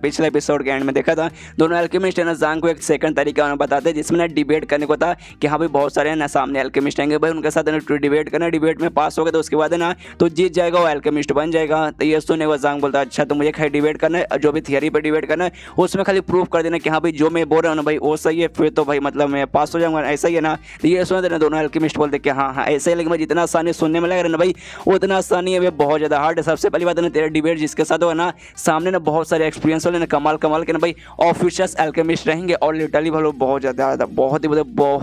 पिछले एपिसोड के एंड में देखा था दोनों अल्केमिस्ट है ना जांग को एक सेकंड तरीका उन्हें बताते हैं जिसमें ना डिबेट करने को था कि हाँ भाई बहुत सारे ना सामने अल्केमिस्ट आएंगे भाई उनके साथ ना डिबेट करना, डिबेट में पास हो गए तो उसके बाद है ना तो जीत जाएगा वो अल्केमिस्ट बन जाएगा। तो ये सुने वो जांग बोलता है अच्छा तो मुझे खाली डिबेट करना है, जो भी थियरी पर डिबेट करना है उसमें खाली प्रूफ कर देना कि हाँ भाई जो मैं बोल रहा हूँ ना भाई वो सही है, फिर तो भाई मतलब मैं पास हो जाऊंगा, ऐसा ही है ना। तो ये सुनते ना दोनों अल्केमिस्ट बोलते कि हाँ हाँ ऐसा ही, लेकिन भाई जितना आसानी सुनने में लग रहा है ना भाई उतना आसानी है, बहुत ज़्यादा हार्ड है। सबसे पहली बात है ना तेरा डिबेट जिसके साथ हो ना सामने ना बहुत सारे एक्सपीरियंस वाले ना कमाल कमाल के ना भाई ऑफिशियल्स अल्केमिस्ट रहेंगे और लिटरली भाई बहुत ज़्यादा बहुत ही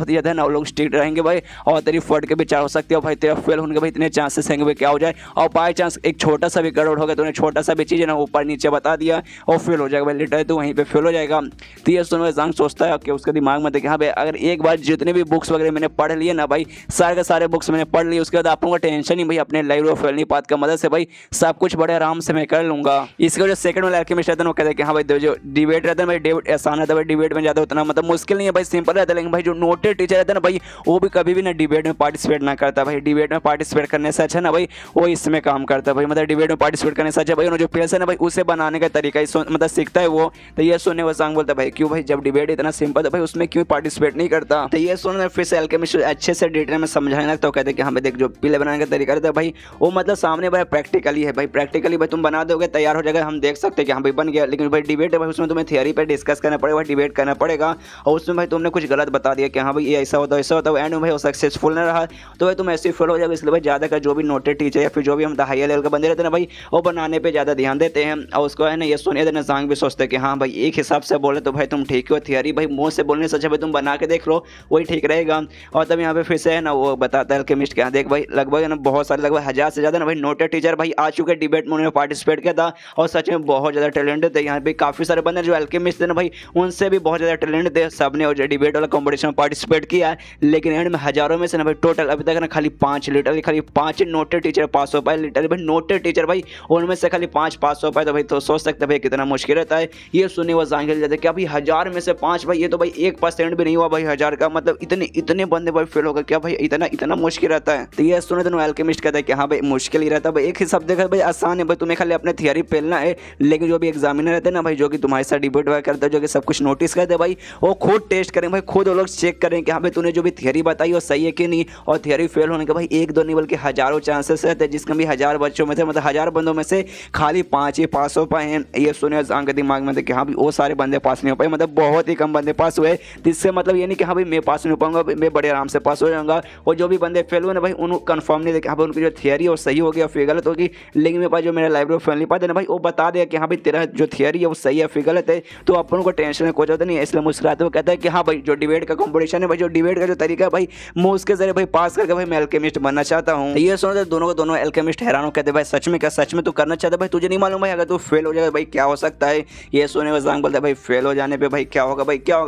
ज़्यादा ना लोग स्ट्रिक्ट रहेंगे भाई, और तेरी फट के भी चार हो सकती है भाई, तेरा फेल होने के भाई इतने चांसेस हैं भाई क्या हो जाए, और बाई चांस एक छोटा सा भी गड़बड़ हो गया तो छोटा सा भी चीज़ है ना ऊपर नीचे बता दिया और फेल हो जाएगा भाई, लिटरली तो वहीं पे फेल हो जाएगा। तो ये सुन जांग सोचता है कि उसके दिमाग में देखिए हाँ भाई अगर एक बार जितने भी बुक्स वगैरह मैंने पढ़ लिए ना भाई सारे के सारे बुक्स मैंने पढ़ लिए, उसके बाद आप लोगों का टेंशन ही भाई अपने लाइव ऑफ फेलनी पाथ का मदद से भाई सब कुछ बड़े आराम से मैं कर लूंगा। इसका जो सेकंड वाला अल्केमिस्ट रहता है वो कहता है कि हाँ भाई जो डिबेट रहता है भाई डिबेट आसान रहता है भाई, डिबेट में ज़्यादा उतना मतलब मुश्किल नहीं है भाई, सिंपल रहता है। लेकिन भाई जो नोटेड टीचर रहता है ना भाई वो भी कभी भी ना डिबेट में पार्टिसिपेट ना करता भाई, डिबेट में पार्टिसिपेट करने से अच्छा ना भाई वो इसमें काम करता है भाई, मतलब डिबेट में पार्टिसिपेट करने से अच्छा भाई जो पेज है ना भाई उसे बनाने का तरीका मतलब सीखता है वो। तो ये सुनने वो जांग बोलता है भाई क्यों भाई जब डिबेट इतना सिंपल है भाई उसमें क्यों पार्टिसिपेट नहीं करता। तो ये सुनने फिर से अल्केमिस्ट अच्छे से डिटेल में समझाने लगता है, कहते हैं कि हमें देख जो पीले बनाने का तरीका रहता है भाई वो मतलब सामने भाई प्रैक्टिकली है भाई, प्रैक्टिकली भाई तुम बना दोगे तैयार हो जाएगा, हम देख सकते हैं कि हाँ भाई बन गया। लेकिन भाई डिबेट है भाई उसमें तुम्हें थियरी पे डिस्कस करना पड़ेगा, डिबेट करना पड़ेगा, और उसमें भाई तुमने कुछ गलत बता दिया कि हाँ भाई ये ऐसा होता है एंड में भाई वो सक्सेसफुल नहीं रहा तो भाई तुम ऐसे फेल हो जाओगे। इसलिए भाई ज़्यादा का जो भी नोटेड टीचर या फिर जो भी हम हाई लेवल के बंदे रहते हैं ना भाई वो बनाने पर ज़्यादा ध्यान देते हैं, और उसको है ना ये सुनिए देना जांग भी सोचते हैं कि हाँ भाई एक हिसाब से बोले तो भाई तुम ठीक हो, थियरी भाई मुँह से बोलने से अच्छा भाई तुम बना के देख लो वही ठीक रहेगा। और तब यहाँ पे फिर से है ना वो बताता है अल्केमिस्ट के, देख भाई लगभग है ना बहुत सारे लगभग 1000 से ज़्यादा ना भाई नोटेड टीचर भाई आ चुके डिबेट में, उन्होंने पार्टिसिपेट किया था और सच में बहुत ज़्यादा टैलेंटेड थे। यहाँ पे काफ़ी सारे बंदे जो अल्केमिस्ट थे ना भाई उनसे भी बहुत ज़्यादा टैलेंट थे, सबने और डिबेट वाला कॉम्पिटिशन में पार्टिसिपेट किया है। लेकिन एंड में हज़ारों में से ना भाई टोटल अभी तक ना खाली 5 लिटरली खाली 5 नोटेड टीचर पास हो पाए, लिटरली भाई नोटेड टीचर भाई उनमें से खाली 5 पास हो पाए। तो भाई तो सोच सकते भाई कितना मुश्किल रहता है। ये सुने वो जांग जाते हैं कि अभी 1000 में से 5 भाई ये तो भाई 1% भी नहीं हुआ भाई 1000 का, मतलब इतने बंदे भाई फेल हो गए क्या भाई इतना मुश्किल रहता है। तो ये सुने तो अल्केमिस्ट कहता है कि हाँ भाई मुश्किल ही रहता है भाई, एक हिसाब देखा भाई आसान है भाई, तुम्हें खाली अपने थियरी पेलना है। लेकिन जो भी एग्जामिनर रहते हैं ना भाई जो कि तुम्हारे साथ डिबेट वगैरह करते हैं जो कि सब कुछ नोटिस करते हैं भाई वो खुद टेस्ट करें भाई, खुद वो लोग चेक करें कि हाँ भाई तूने जो भी थियरी बताई वो सही है कि नहीं, और थियरी फेल होने के भाई 1-2 नहीं बल्कि हज़ारों चांसेस रहते हैं, जिसमें भी 1000 बच्चों में थे मतलब 1000 बंदों में से खाली 5 ही पास हो पाए हैं। ये सुने जांग के दिमाग में थे कि हाँ भाई वो सारे बंदे पास नहीं हो पाए, मतलब बहुत ही कम बंदे पास हुए, जिससे मतलब ये नहीं कि हाँ भाई मैं पास नहीं हो पाऊंगा, मैं बड़े आराम से पास हो जाऊंगा। और जो भी बंदे फेल हुए ना भाई उनको कंफर्म नहीं देखा हाँ भाई उनकी जो थियरी है वो सही होगी या फिर गलत होगी। लेकिन मेरे पास जो मेरा लाइब्रेरी फैमिली पास है ना भाई वो बता दिया कि हाँ भाई तेरा जो थियरी है वो सही है फिर गलत है, तो अपन को टेंशन में कोई होता नहीं है। इसलिए मुस्कुराते हुए कहता है कि हाँ भाई जो डिबेट का कॉम्पिटिशन है भाई जो डिबेट का जो तरीका है भाई मैं उसके जरिए भाई पास करके भाई मैं अल्केमिस्ट बनना चाहता हूँ। ये सुनो दोनों को दोनों अल्केमिस्ट हैरान हो कहते भाई सच में क्या, सच में तू करना चाहता भाई, तुझे नहीं मालूम भाई अगर तू फेल हो जाएगा भाई क्या हो सकता है। ये सुने हुए जांग बोलता है भाई फेल हो जाने पे भाई क्या होगा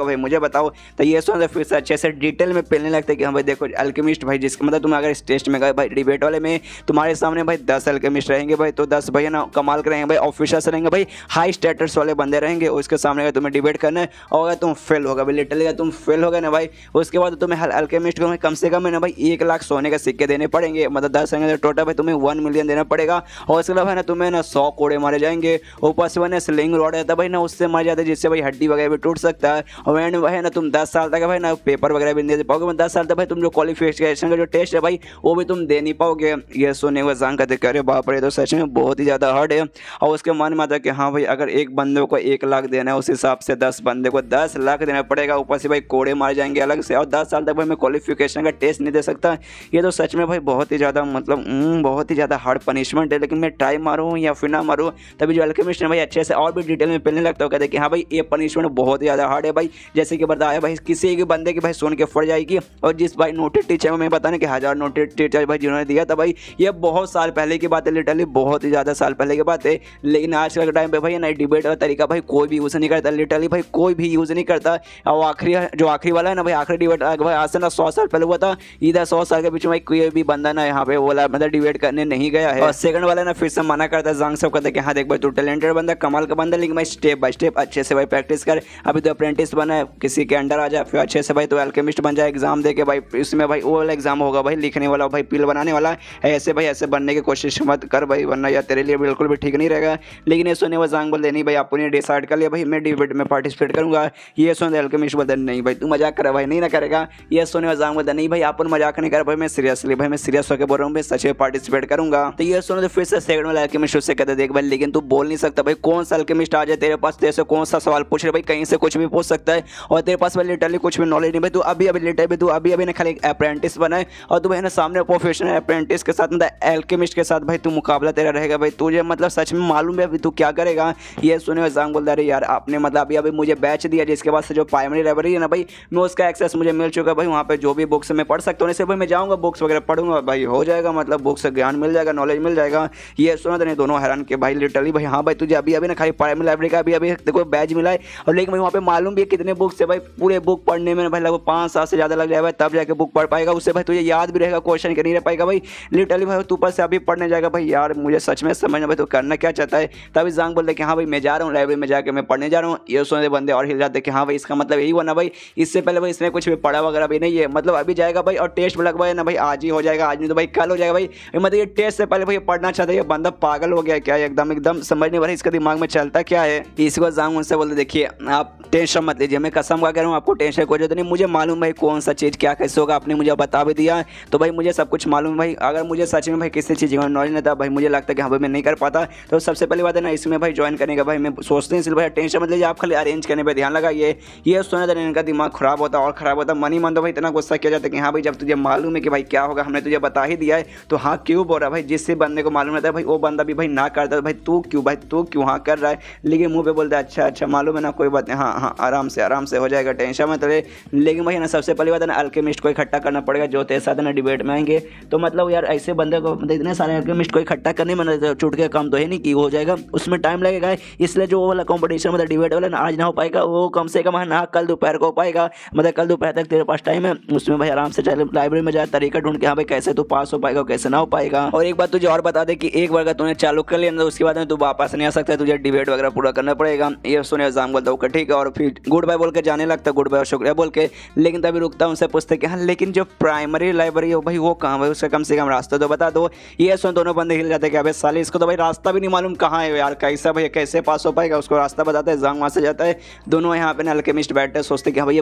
भाई मुझे बताओ। तो ये सुनते फिर से अच्छे से डिटेल में पेलने लगते कि हाँ भाई देखो अल्केमिस्ट भाई जिसका मतलब तुम अगर इस टेस्ट में गए भाई डिबेट वाले में तुम्हारे सामने भाई 10 अल्केमिस्ट रहेंगे भाई, तो 10 भाई ना कमाल के रहेंगे भाई, ऑफिसर्स रहेंगे भाई, हाई स्टेटस वाले बंदे रहेंगे, उसके सामने अगर तुम्हें डिबेट करना है और अगर तुम फेल होगा भाई लिटरली अगर तुम फेल हो गए ना भाई उसके बाद तुम्हें अल्केमिस्ट को कम से कम है ना भाई 1 लाख सोने के सिक्के देने पड़ेंगे, मतलब 10 रहेंगे तो टोटल भाई तुम्हें 1 मिलियन देना पड़ेगा। और उसके अलावा है ना तुम्हें ना 100 कोड़े मारे जाएंगे, ऊपर से ना स्लिंग रॉड रहता है भाई ना उससे मार जाता है जिससे भाई हड्डी वगैरह भी टूट सकता है। और एंड है ना तुम 10 साल तक भाई ना पेपर वगैरह भी नहीं दे पाओगे, 10 साल तक भाई तुम जो क्वालिफिकेशन का जो टेस्ट है भाई वो भी तुम दे नहीं पाओगे। ये सुनने हुए जांग कहते अरे बाप रे तो सच में बहुत ही ज़्यादा हार्ड है। और उसके मन में आता है कि हाँ भाई अगर एक बंदे को 1 लाख देना है उस हिसाब से 10 बंदे को 10 लाख देना पड़ेगा, ऊपर से भाई कोड़े मारे जाएंगे अलग से, और 10 साल तक भाई मैं क्वालिफिकेशन का टेस्ट नहीं दे सकता। ये तो सच में भाई बहुत ही ज़्यादा मतलब बहुत ही ज़्यादा हार्ड पनिशमेंट है। लेकिन मैं ट्राई मारूँ या फिर ना मारूँ, तभी जो अल्केमिस्ट ने भाई अच्छे से और भी डिटेल में पेलने लगता है, कहते हैं कि हाँ भाई ये पनिशमेंट बहुत ही ज़्यादा हार्ड है भाई, जैसे कि बताया भाई किसी एक बंदे की भाई सुन के फट जाएगी। और जिस भाई नोटेड टीचर में मैं बताना कि 1000 नोटेड टीचर भाई जिन्होंने दिया था भाई ये बहुत साल पहले की बात है, लिटरली बहुत ही ज़्यादा साल पहले की बात है। लेकिन आज के टाइम पे भाई ना डिबेट का तरीका भाई कोई भी यूज़ नहीं करता, लिटरली भाई कोई भी यूज़ नहीं करता। और आखिरी वाला है ना भाई आखिरी डिबेट भाई आज से ना 100 साल पहले हुआ था, इधर 100 साल के बीच में भाई कोई भी बंदा ना यहाँ पे बोला मतलब डिबेट करने नहीं गया है। और सेकंड वाला ना फिर से मना करता है, जांग सब कहते हैं कि हाँ देख भाई तू टैलेंटेड बंदा कमाल का बंदा, लेकिन भाई स्टेप बाय स्टेप अच्छे से भाई प्रैक्टिस कर, अभी तो अप्रेंटिस बना है किसी के अंडर आ जा, फिर अच्छे से भाई तो अल्केमिस्ट बन जाए, एग्जाम दे के भाई इसमें भाई वो वाला एग्जाम होगा भाई लिखने वाला भाई पिल बनाने वाला, ऐसे भाई ऐसे बनने की कोशिश मत कर भाई वरना यार तेरे लिए बिल्कुल भी ठीक नहीं रहेगा। लेकिन ये सुने वो जांग बोल नहीं भाई आपने डिसाइड कर लिया भाई मैं डिबेट में पार्टिसिपेट करूंगा। ये सुन अल्केमिस्ट बोलता नहीं भाई तू मजाक कर भाई, नहीं ना करेगा। ये सुने जांग बोलता नहीं भाई अपन मजाक नहीं कर भाई, मैं सीरियसली भाई मैं सीरियस होकर बोल रहा हूँ, मैं सच में पार्टिसिपेट करूंगा। तो ये सुनो तो फिर से सेकंड वाला अल्केमिस्ट उससे कहते देख भाई लेकिन तू बोल नहीं सकता भाई, कौन सा अल्केमिस्ट आ जाए तेरे पास, तेरे से कौन सा सवाल पूछ रहे भाई, कहीं से कुछ भी पूछ सकता है और तेरे पास भाई लिटरली कुछ भी नॉलेज नहीं भाई। तू अभी अभी लिटरली तू अभी अभी ना खाली अप्रेंटिस बना है और तू भाई ना सामने प्रोफेशनल अप्रेंटिस के साथ मतलब अल्केमिस्ट के साथ भाई तू मुकाबला तेरा रहेगा भाई, तुझे मतलब सच में मालूम है अभी तू क्या करेगा। ये सुने जांग बोलता है यार आपने मतलब अभी अभी मुझे बैच दिया जिसके बाद से जो प्राइमरी लाइब्रेरी है ना भाई मैं उसका एक्सेस मुझे मिल चुका है भाई, वहाँ पे जो भी बुक्स मैं पढ़ सकता हूँ इससे भाई मैं जाऊँगा बुक्स वगैरह पढ़ूंगा भाई, हो जाएगा मतलब बुक्स से ज्ञान मिल जाएगा, नॉलेज मिल जाएगा। ये सुना तो नहीं दोनों हैरान के भाई लिटरली भाई हाँ भाई तुझे अभी अभी ना खाली प्राइमरी लाइब्रेरी का अभी अभी देखो बैच मिला है और लेकिन भाई वहाँ पे मालूम भी है कितने बुक्स है भाई, पूरे बुक पढ़ने में भाई लगभग 5 साल से ज़्यादा लग जाएगा तब जाके बुक पढ़ पाएगा, उससे भाई तुझे याद भी रहेगा, क्वेश्चन नहीं रह पाएगा भाई लिटरली भाई तू ऊपर से अभी पढ़ने जाएगा भाई। यार मुझे सच में समझना भाई तो करना क्या चाहता है। तभी जांग बोलते कि हाँ भाई मैं जा रहा हूँ लाइब्रेरी में जाकर मैं पढ़ने जा रहा हूँ। ये सुनते बंदे और हिल जाते कि हाँ भाई इसका मतलब यही हुआ ना भाई, इससे पहले भाई इसने कुछ भी पढ़ा वगैरह भी नहीं है, मतलब अभी जाएगा भाई और टेस्ट भी लगवाए ना भाई आज ही हो जाएगा, आज नहीं तो भाई कल हो जाएगा भाई, मतलब ये टेस्ट से पहले भाई पढ़ना चाहता है। ये बंदा पागल हो गया क्या, एकदम एकदम समझ नहीं पा रहा इसका दिमाग में चलता क्या है। इसको जांग उनसे बोलते देखिए आप टेंशन मत लीजिए, मैं कसम का कह रहा हूँ आपको टेंशन कोई जरूरत नहीं, मुझे मालूम भाई कौन सा चीज़ क्या कैसे होगा, आपने मुझे बता भी दिया तो भाई मुझे सब कुछ मालूम है भाई। अगर मुझे सच में भाई किसी चीज़ का नॉलेज नहीं था भाई मुझे लगता है कि हाँ भाई मैं नहीं कर पाता, तो सबसे पहली बात है ना इसमें भाई ज्वाइन करने का भाई मैं सोचते हैं सिर्फ भाई टेंशन मत लीजिए, आप खाली अरेंज करने पर ध्यान लगाइए। ये सुना था इनका दिमाग खराब होता और ख़राब होता, मन ही मन तो भाई इतना गुस्सा किया जाता है कि हाँ भाई जब तुझे मालूम है कि भाई क्या होगा हमने तुझे बता ही दिया है तो हाँ क्यों बोल रहा है भाई, जिससे बंदे को मालूम रहता है भाई वो बंदा भी भाई ना करता है भाई तू क्यों हाँ कर रहा है, लेकिन मुँह पे बोलता है अच्छा मालूम है ना कोई बात नहीं, हाँ आराम से हो जाएगा टेंशन मत ले। लेकिन भाई ना सबसे पहली बात है ना अल्केमिस्ट को इकट्ठा करना पड़ेगा जो तेरे साथ ना डिबेट में आएंगे, तो मतलब यार ऐसे बंदे को मतलब इतने सारे अल्केमिस्ट को इकट्ठा करने में छूट के काम तो है नहीं कि हो जाएगा, उसमें टाइम लगेगा। इसलिए जो वो वाला कॉम्पिटिशन मतलब डिबेट वाला ना आज ना हो पाएगा, वो कम से कम ना कल दोपहर को हो पाएगा, मतलब कल दोपहर तक तेरे पास टाइम है, उसमें भाई आराम से चल लाइब्रेरी में जाए तरीका ढूंढ के हाँ भाई कैसे तू पास हो पाएगा कैसे ना हो पाएगा। और एक बात तुझे और बता दे कि एक बार अगर तूने चालू कर लिया तो उसके बाद में तू वापस नहीं आ सकता, तुझे डिबेट वगैरह पूरा करना पड़ेगा। ये सुने एग्जाम बोलता हूँ ठीक है और फिर गुड बाय बोल के जाने लगता, गुड बाय और शुक्रिया बोल के, लेकिन तभी रुकता उनसे पूछते कि हाँ लेकिन जो प्राइमरी लाइब्रेरी हो भाई वो कहाँ भाई, उसका कम से कम रास्ता तो बता दो। ये सुन दोनों बंदे हिल जाते कि अबे साले इसको तो भाई रास्ता भी नहीं मालूम कहाँ है यार, कैसा भाई कैसे पास हो पाएगा, उसको रास्ता बताता है जांग वहाँ से जाता है। दोनों यहाँ पे ना अल्केमिस्ट बैठते सोचते कि हाँ भाई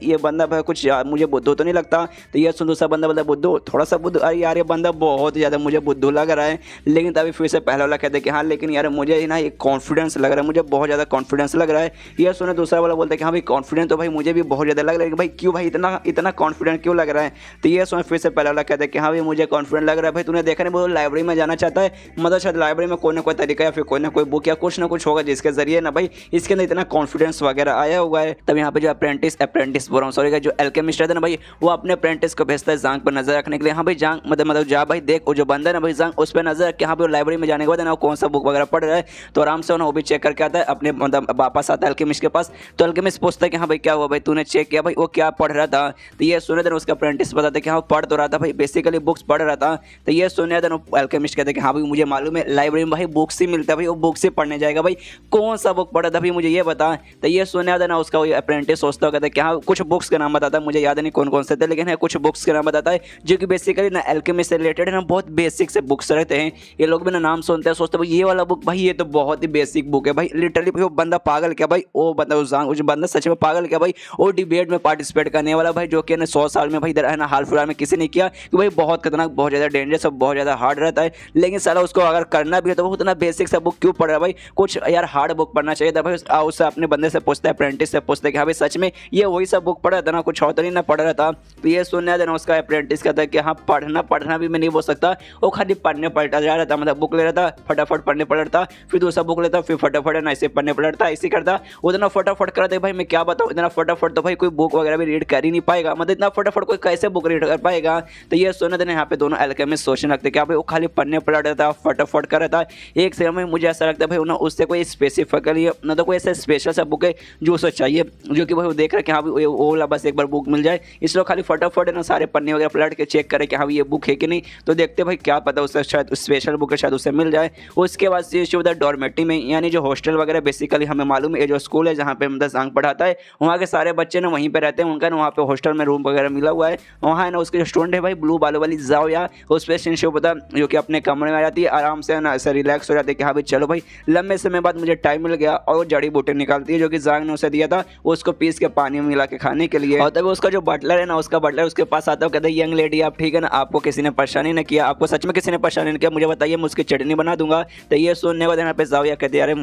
ये बंदा भाई कुछ मुझे बुद्धू तो नहीं लगता, तो ये सुन दूसरा बंदा बोलता बुद्धू थोड़ा सा बुद्धू, अरे यार ये बंदा बहुत ज़्यादा मुझे बुद्धू लग रहा है। लेकिन तभी फिर से पहला वाला कहते कि हाँ लेकिन यार मुझे ना एक कॉन्फिडेंस लग रहा है, मुझे बहुत ज़्यादा कॉन्फिडेंस लग रहा है। ये सुने दूसरा वाला बोलता है कि हाँ भाई कॉन्फिडेंस तो भाई मुझे भी बहुत ज़्यादा लग रहा है, भाई क्यों भाई इतना कॉन्फिडेंट क्यों लग रहा है। तो ये सुने फिर से पहला वाला कहते हैं कि हाँ भाई मुझे कॉन्फिडेंट लग रहा है, भाई तूने देखा नहीं वो लाइब्रेरी में जाना चाहता है, मतलब शायद लाइब्रेरी में कोई ना कोई तरीका या फिर कोई ना कोई बुक या कुछ ना कुछ होगा जिसके जरिए ना भाई इसके अंदर इतना कॉन्फिडेंस वगैरह आया हुआ है। तब यहाँ पे जो अप्रेंटिस बोल रहा हूँ सॉरी जो अल्केमिस्ट रहता है ना भाई वो अपने अप्रेंटिस को भेजता है जांग पर नजर रखने के लिए, हाँ भाई जांग मतलब जा भाई देख वो जो बंदा है ना भाई जांग उस पर नजर रख के हाँ भाई लाइब्रेरी में जाने के बाद ना वो कौन सा बुक वगैरह पढ़ रहा है, तो आराम से वो भी चेक करके आता है अपने मतलब वापस आता है अल्केमिस्ट के पास। तो अल्केमिस्ट पूछता है कि हाँ भाई क्या हुआ भाई तूने चेक किया भाई वो क्या पढ़ रहा था, तो ये सुने देना उसका अप्रेंटिस बताता है कि हाँ पढ़ तो रहा था भाई बेसिकली बुक्स पढ़ रहा था। तो ये सुने देना अल्केमिस्ट कहते हैं कि हाँ भाई मुझे मालूम है लाइब्रेरी में भाई बुक्स ही मिलता है भाई वो बुक से पढ़ने जाएगा भाई, कौन सा बुक पढ़ा था भाई मुझे ये बता। तो ये सुने देना उसका वो अप्रेंटिस सोचता कहता है कि हाँ कुछ बुक्स का नाम बताता है, मुझे याद नहीं कौन कौन से थे लेकिन है कुछ बुक्स के नाम बताता है जो कि बेसिकली ना अल्केमिस्ट से रिलेटेड है ना, बहुत बेसिक से बुक्स रहते हैं। ये लोग भी ना नाम सुनते हैं सोचते भाई ये वाला बुक भाई ये तो बहुत ही बेसिक बुक है भाई, लिटरली भाई वो बंदा पागल क्या भाई, वो बंदा उस बंदा सच में पागल क्या भाई, वो डिबेट में पार्टिसिपेट करने वाला भाई जो कि ना 100 साल में भाई इधर है ना हाल फिलहाल में किसी ने किया कि भाई बहुत खतरनाक बहुत ज़्यादा डेंजरस और बहुत ज़्यादा हार्ड रहता है, लेकिन साला उसको अगर करना भी है तो वो उतना बेसिक सा बुक क्यों पढ़ रहा है भाई, कुछ यार हार्ड बुक पढ़ना चाहिए था भाई। उससे अपने बंदे से पूछता है अप्रेंटिस से पूछता है कि हाँ भाई सच में ये वही सब बुक पढ़ा था ना, कुछ और तो नहीं ना पढ़ रहा था। तो ये सुनने देना उसका अप्रेंटिस कहता है कि हाँ पढ़ना भी मैं नहीं बोल सकता, वो खाली पढ़ने पलटा जा रहा था, मतलब बुक ले रहा था फटाफट पढ़ने पड़ रहा था, फिर दूसरा बुक लेता फिर फटाफट ना ऐसे पढ़ने पड़ रहा था, ऐसे करता उतना फटाफट कर दे भाई मैं क्या बताऊँ, इतना फटाफट तो भाई कोई बुक वगैरह भी रीड कर ही नहीं पाएगा, मतलब इतना फटाफट कोई कैसे बुक रीड कर पाएगा। तो ये सुनने देना यहाँ पे दोनों अल्केमिस्ट सोचने लगते क्या भाई वो खाली पढ़ने पड़ रहा था फटाफट कर रहा था, एक सेकंड में मुझे ऐसा लगता है भाई उन्हें उससे कोई स्पेसिफिकली ना तो कोई ऐसा स्पेशल सा बुक है जो उसे चाहिए, जो कि भाई वो देख रहे कि हाँ भाई वो वाला बस एक बार बुक मिल जाए, इसलिए खाली फटाफट है ना सारे पन्ने वगैरह पलट के चेक करे कि हाँ ये बुक है कि नहीं, तो देखते भाई क्या पता उससे शायद स्पेशल बुक है शायद उसे मिल जाए। उसके बाद से डॉर्मेटरी में यानी जो हॉस्टल वगैरह बेसिकली हमें मालूम है जो स्कूल है जहाँ पे मतलब जांग पढ़ाता है, वहाँ के सारे बच्चे ना वहीं पे रहते हैं, उनका ना वहाँ पे हॉस्टल में रूम वगैरह मिला हुआ है। वहाँ है ना उसके जो स्टूडेंट है भाई ब्लू बालों वाली ज़ाओया, उस पे शिनशो पता जो कि अपने कमरे में आ जाती है, आराम से ना ऐसे रिलैक्स हो जाती है कि हाँ भाई चलो भाई लंबे समय बाद मुझे टाइम मिल गया, और वो जड़ी बूटी निकालती है जो कि जांग ने उसे दिया था, उसको पीस के पानी में मिला के खाने के लिए। और तभी उसका जो बटलर है ना, उसका बटलर उसके पास आता है, कहता है यंग लेडी आप ठीक है ना, आपको किसी ने परेशानी नहीं किया, आपको सच में किसी ने परेशानी नहीं किया, मुझे बताइए मैं उसकी चटनी बना दूंगा। तो ये सुनने के बाद यहाँ पे ज़ाओया कहते हैं अरे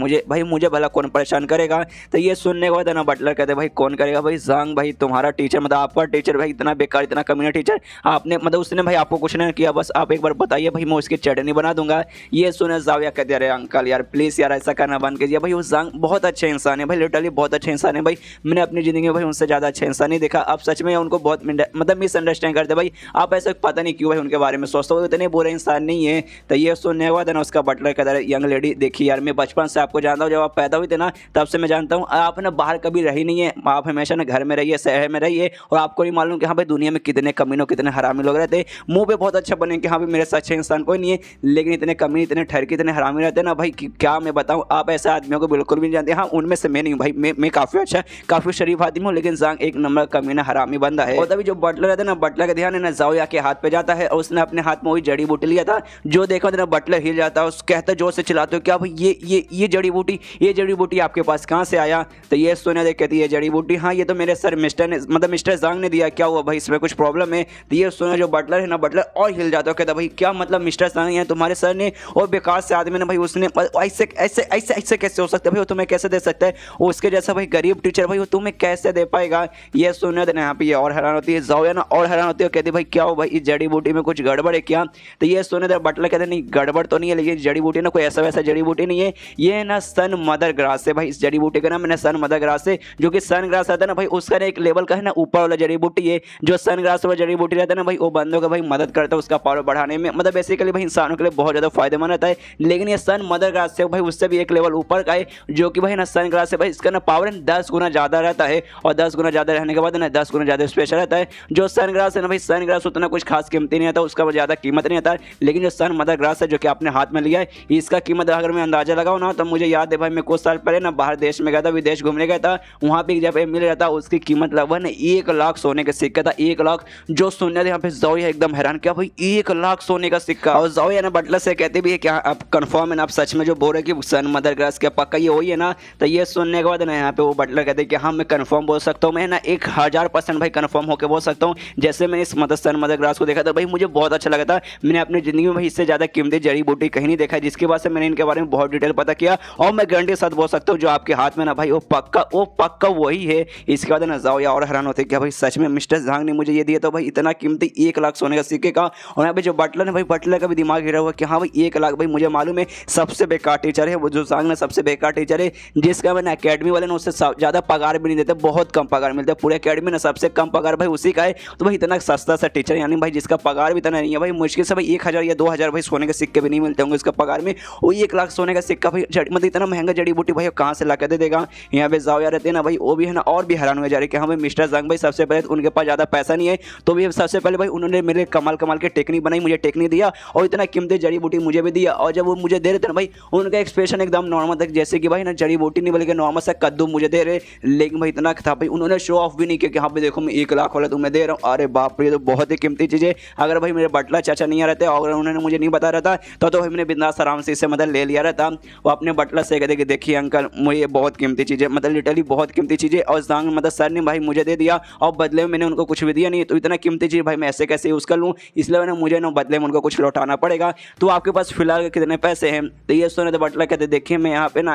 मुझे भला कौन परेशान करेगा। तो ये सुनने के बाद ना बटलर कहते भाई कौन करेगा, भाई जांग भाई तुम्हारा टीचर मतलब आपका टीचर भाई इतना बेकार इतना कमीना टीचर, आपने मतलब उसने भाई आपको कुछ नहीं किया, बस आप एक बार बताइए भाई मैं उसकी चटनी बना दूंगा। ये सुने ज़ाओया कहते अरे अंकल यार प्लीज़ यार ऐसा करना बंद कीजिए, भाई वो जांग बहुत अच्छे इंसान है भाई, लिटरली बहुत अच्छे इंसान है भाई, मैंने अपनी ज़िंदगी में भाई उनसे ज़्यादा अच्छा इंसान नहीं देखा। आप सच में उनको बहुत मतलब मिसअंडरस्टैंड करते भाई, आप ऐसा पता नहीं क्यों भाई उनके बारे में सोचते हो, इतने बुरे इंसान नहीं है। तो ये सुनने के बाद ना उसका बटलर कहता है यंग लेडी देखिए यार मैं बचपन से आपको जानता हूँ, जब आप पैदा हुई थे ना तब से मैं जानता हूँ आप ना बाहर कभी रही नहीं है, आप हमेशा ना घर में रहिए शहर में रहिए, और आपको नहीं मालूम कि हाँ भाई दुनिया में कितने कमीनों कितने हरामी लोग रहते हैं, मुंह पे बहुत अच्छा बने कि हाँ भाई मेरे से अच्छे इंसान कोई नहीं है, लेकिन इतने कमीने इतने ठरके इतने हरामी रहते हैं ना भाई क्या मैं बताऊँ, आप ऐसे आदमियों को बिल्कुल भी नहीं जानते। हाँ उनमें से मैं नहीं हूँ भाई, मैं काफ़ी अच्छा काफ़ी शरीफ आदमी हूँ, लेकिन जांग एक नंबर कमीना हरामी बंदा है। और तभी जो बटलर रहता है ना, बटलर का ध्यान है ना ज़ाओया के हाथ पे जाता है, और उसने अपने हाथ में वही जड़ी बूटी लिया था, जो देखा ना बटलर हिल जाता है, उस कहता जोर से चिल्लाते हो क्या भाई ये जड़ी बूटी आपके पास कहाँ से आया। तो ये सुने देख कहती है जड़ी बूटी हाँ ये तो मेरे सर मिस्टर जांग ने दिया, क्या हुआ भाई इसमें कुछ प्रॉब्लम है। तो ये सुने जो बटलर है ना, बटलर और हिल जाता है, कहता भाई क्या मतलब मिस्टर जांग है तुम्हारे सर ने, और बेकार से आदमी ने भाई उसने ऐसे ऐसे ऐसे ऐसे कैसे हो सकता है भाई, वो तुम्हें कैसे दे सकता है, उसके जैसा भाई गरीब टीचर भाई वो तुम्हें कैसे दे पाएगा। ये सुने देना यहाँ पे ये और हैरान होती है ज़ाओया ना, और हैरान होती है, कहती भाई क्या हो भाई इस जड़ी बूटी में कुछ गड़बड़ है क्या। तो ये सुने दे बटलर कहते नहीं गड़बड़ तो नहीं है, लेकिन जड़ी बूटी ना कोई ऐसा वैसा जड़ी बूटी नहीं है, ये ना सन मदर ग्रास है भाई, इस जड़ी बूटी का नाम है सन मदर ग्रास है, जो कि सन ग्रास आता है ना भाई उसका ना एक लेवल का है ना ऊपर वाला जड़ी बूटी है, जो सन ग्रास वाला जड़ी बूटी रहता है ना भाई वो बंदों का भाई मदद करता है उसका पावर बढ़ाने में, मतलब बेसिकली भाई इंसानों के लिए बहुत ज़्यादा फायदेमंद रहता है। लेकिन ये सन मदर ग्रास से भाई उससे भी एक लेवल ऊपर का है, जो कि भाई ना सन ग्रास से भाई इसका ना पावर 10 गुना ज़्यादा रहता है, और 10 गुना ज़्यादा रहने के बाद ना 10 गुना ज़्यादा स्पेशल रहता है। जो सन ग्रास है ना भाई, सन ग्रास उतना कुछ खास कीमती नहीं आता, उसका ज़्यादा कीमत नहीं आता, लेकिन जो सन मदर ग्रास है जो कि आपने हाथ में लिया है, इसका कीमत अगर मैं अंदाजा लगाऊँ ना तो मुझे याद है भाई मैं कुछ साल पहले ना बाहर देश में गया था, विदेश घूमने गया था, वहाँ पे जब मिल रहा था उसकी कीमत लगभग 1 लाख सोने का सिक्का था, 1 लाख। जो सुनने यहाँ पे ज़ाओया एकदम हैरान क्या भाई 1 लाख सोने का सिक्का। और ज़ाओया ना बटलर से कहते भी है क्या आप कंफर्म है ना, आप सच में जो बोल रहे कि सन मदर ग्रास क्या पक्का ये वही है ना। तो ये सुनने के बाद ना यहाँ पे वो बटलर कहते हैं कि हाँ मैं कंफर्म बोल सकता हूँ, मैं ना 1000% भाई कंफर्म होकर बोल सकता हूँ। जैसे मैंने इस सन मदर ग्रास को देखा था भाई मुझे बहुत अच्छा लगा था, मैंने अपनी ज़िंदगी में भाई इससे ज़्यादा कीमती जड़ी बूटी कहीं नहीं देखा, जिसकी वजह से मैंने इनके बारे में बहुत डिटेल पता किया, और मैं गारंटी के साथ बोल सकता हूँ जो आपके हाथ में ना भाई वो पक्का वही है। इसके बाद ना ज़ाओया और हैरान होते क्या भाई सच में मिस्टर जांग ने मुझे ये दिया तो भाई इतना कीमती 1 लाख सोने का सिक्के का। और यहाँ पे जो बटलर है भाई बटलर का भी दिमाग गिरा हुआ कि हाँ भाई 1 लाख भाई मुझे मालूम है सबसे बेकार टीचर है वो, जो जांग ने सबसे बेकार टीचर है, जिसका मैंने अकेडमी वाले ने उससे ज़्यादा पगार भी नहीं देते, बहुत कम पगार मिलता है, पूरे अकेडमी में सबसे कम पगार भाई उसी का है। तो भाई इतना सस्ता सा टीचर यानी भाई जिसका पगार भी इतना नहीं है भाई, मुश्किल से भाई 1000 या 2000 भाई सोने के सिक्के भी नहीं मिलते होंगे उसका पगार में, वो 1 लाख सोने का सिक्का भाई मतलब इतना महंगा जड़ी बूटी भाई कहाँ से ला कर दे देगा। यहाँ पे ज़ाओया रहते हैं ना भाई वो भी है ना और भी हैरान हो जा रहे कि हाँ भाई मिस्टर जांग भाई सबसे पहले उनके पास ज़्यादा पैसा नहीं है, तो भी सबसे पहले भाई उन्होंने मेरे कमाल के टेक्निक बनाई, मुझे टेक्निक दिया और इतना कीमती जड़ी बूटी मुझे भी दिया। और जब वो मुझे दे रहे थे ना भाई उनका एक्सप्रेशन एकदम नॉर्मल था, जैसे कि भाई ना जड़ी बूटी नहीं बल्कि नॉर्मल सा कद्दू मुझे दे रहे, लेकिन भाई इतना था भाई उन्होंने शो ऑफ भी नहीं किया कि हाँ भाई देखो मैं 1 लाख वाला तुम्हें दे रहा हूँ। अरे बाप रे, तो बहुत ही कीमती चीज़ है। अगर भाई मेरे बटलर चाचा नहीं आ रहते और उन्होंने मुझे नहीं बता रहा था तो भाई मैंने बिंदास आराम से इससे मतलब ले लिया रहता। वो अपने बटलर से कहते कि देखिए अंकल मुझे बहुत कीमती चीज़ है, मतलब लिटरली बहुत कीमती चीज़ है, और जांग मतलब सर ने भाई मुझे दे दिया और बदले में मैंने उनको कुछ भी दिया नहीं, तो इतना कीमती चीज़ भाई मैं ऐसे कैसे यूज़ कर लूँ, इसलिए ना मुझे ना बदले में उनको कुछ लौटाना पड़ेगा। तो आपके पास फिलहाल कितने पैसे हैं? तो ये सुने तो बटलर कहते देखिए मैं यहाँ पे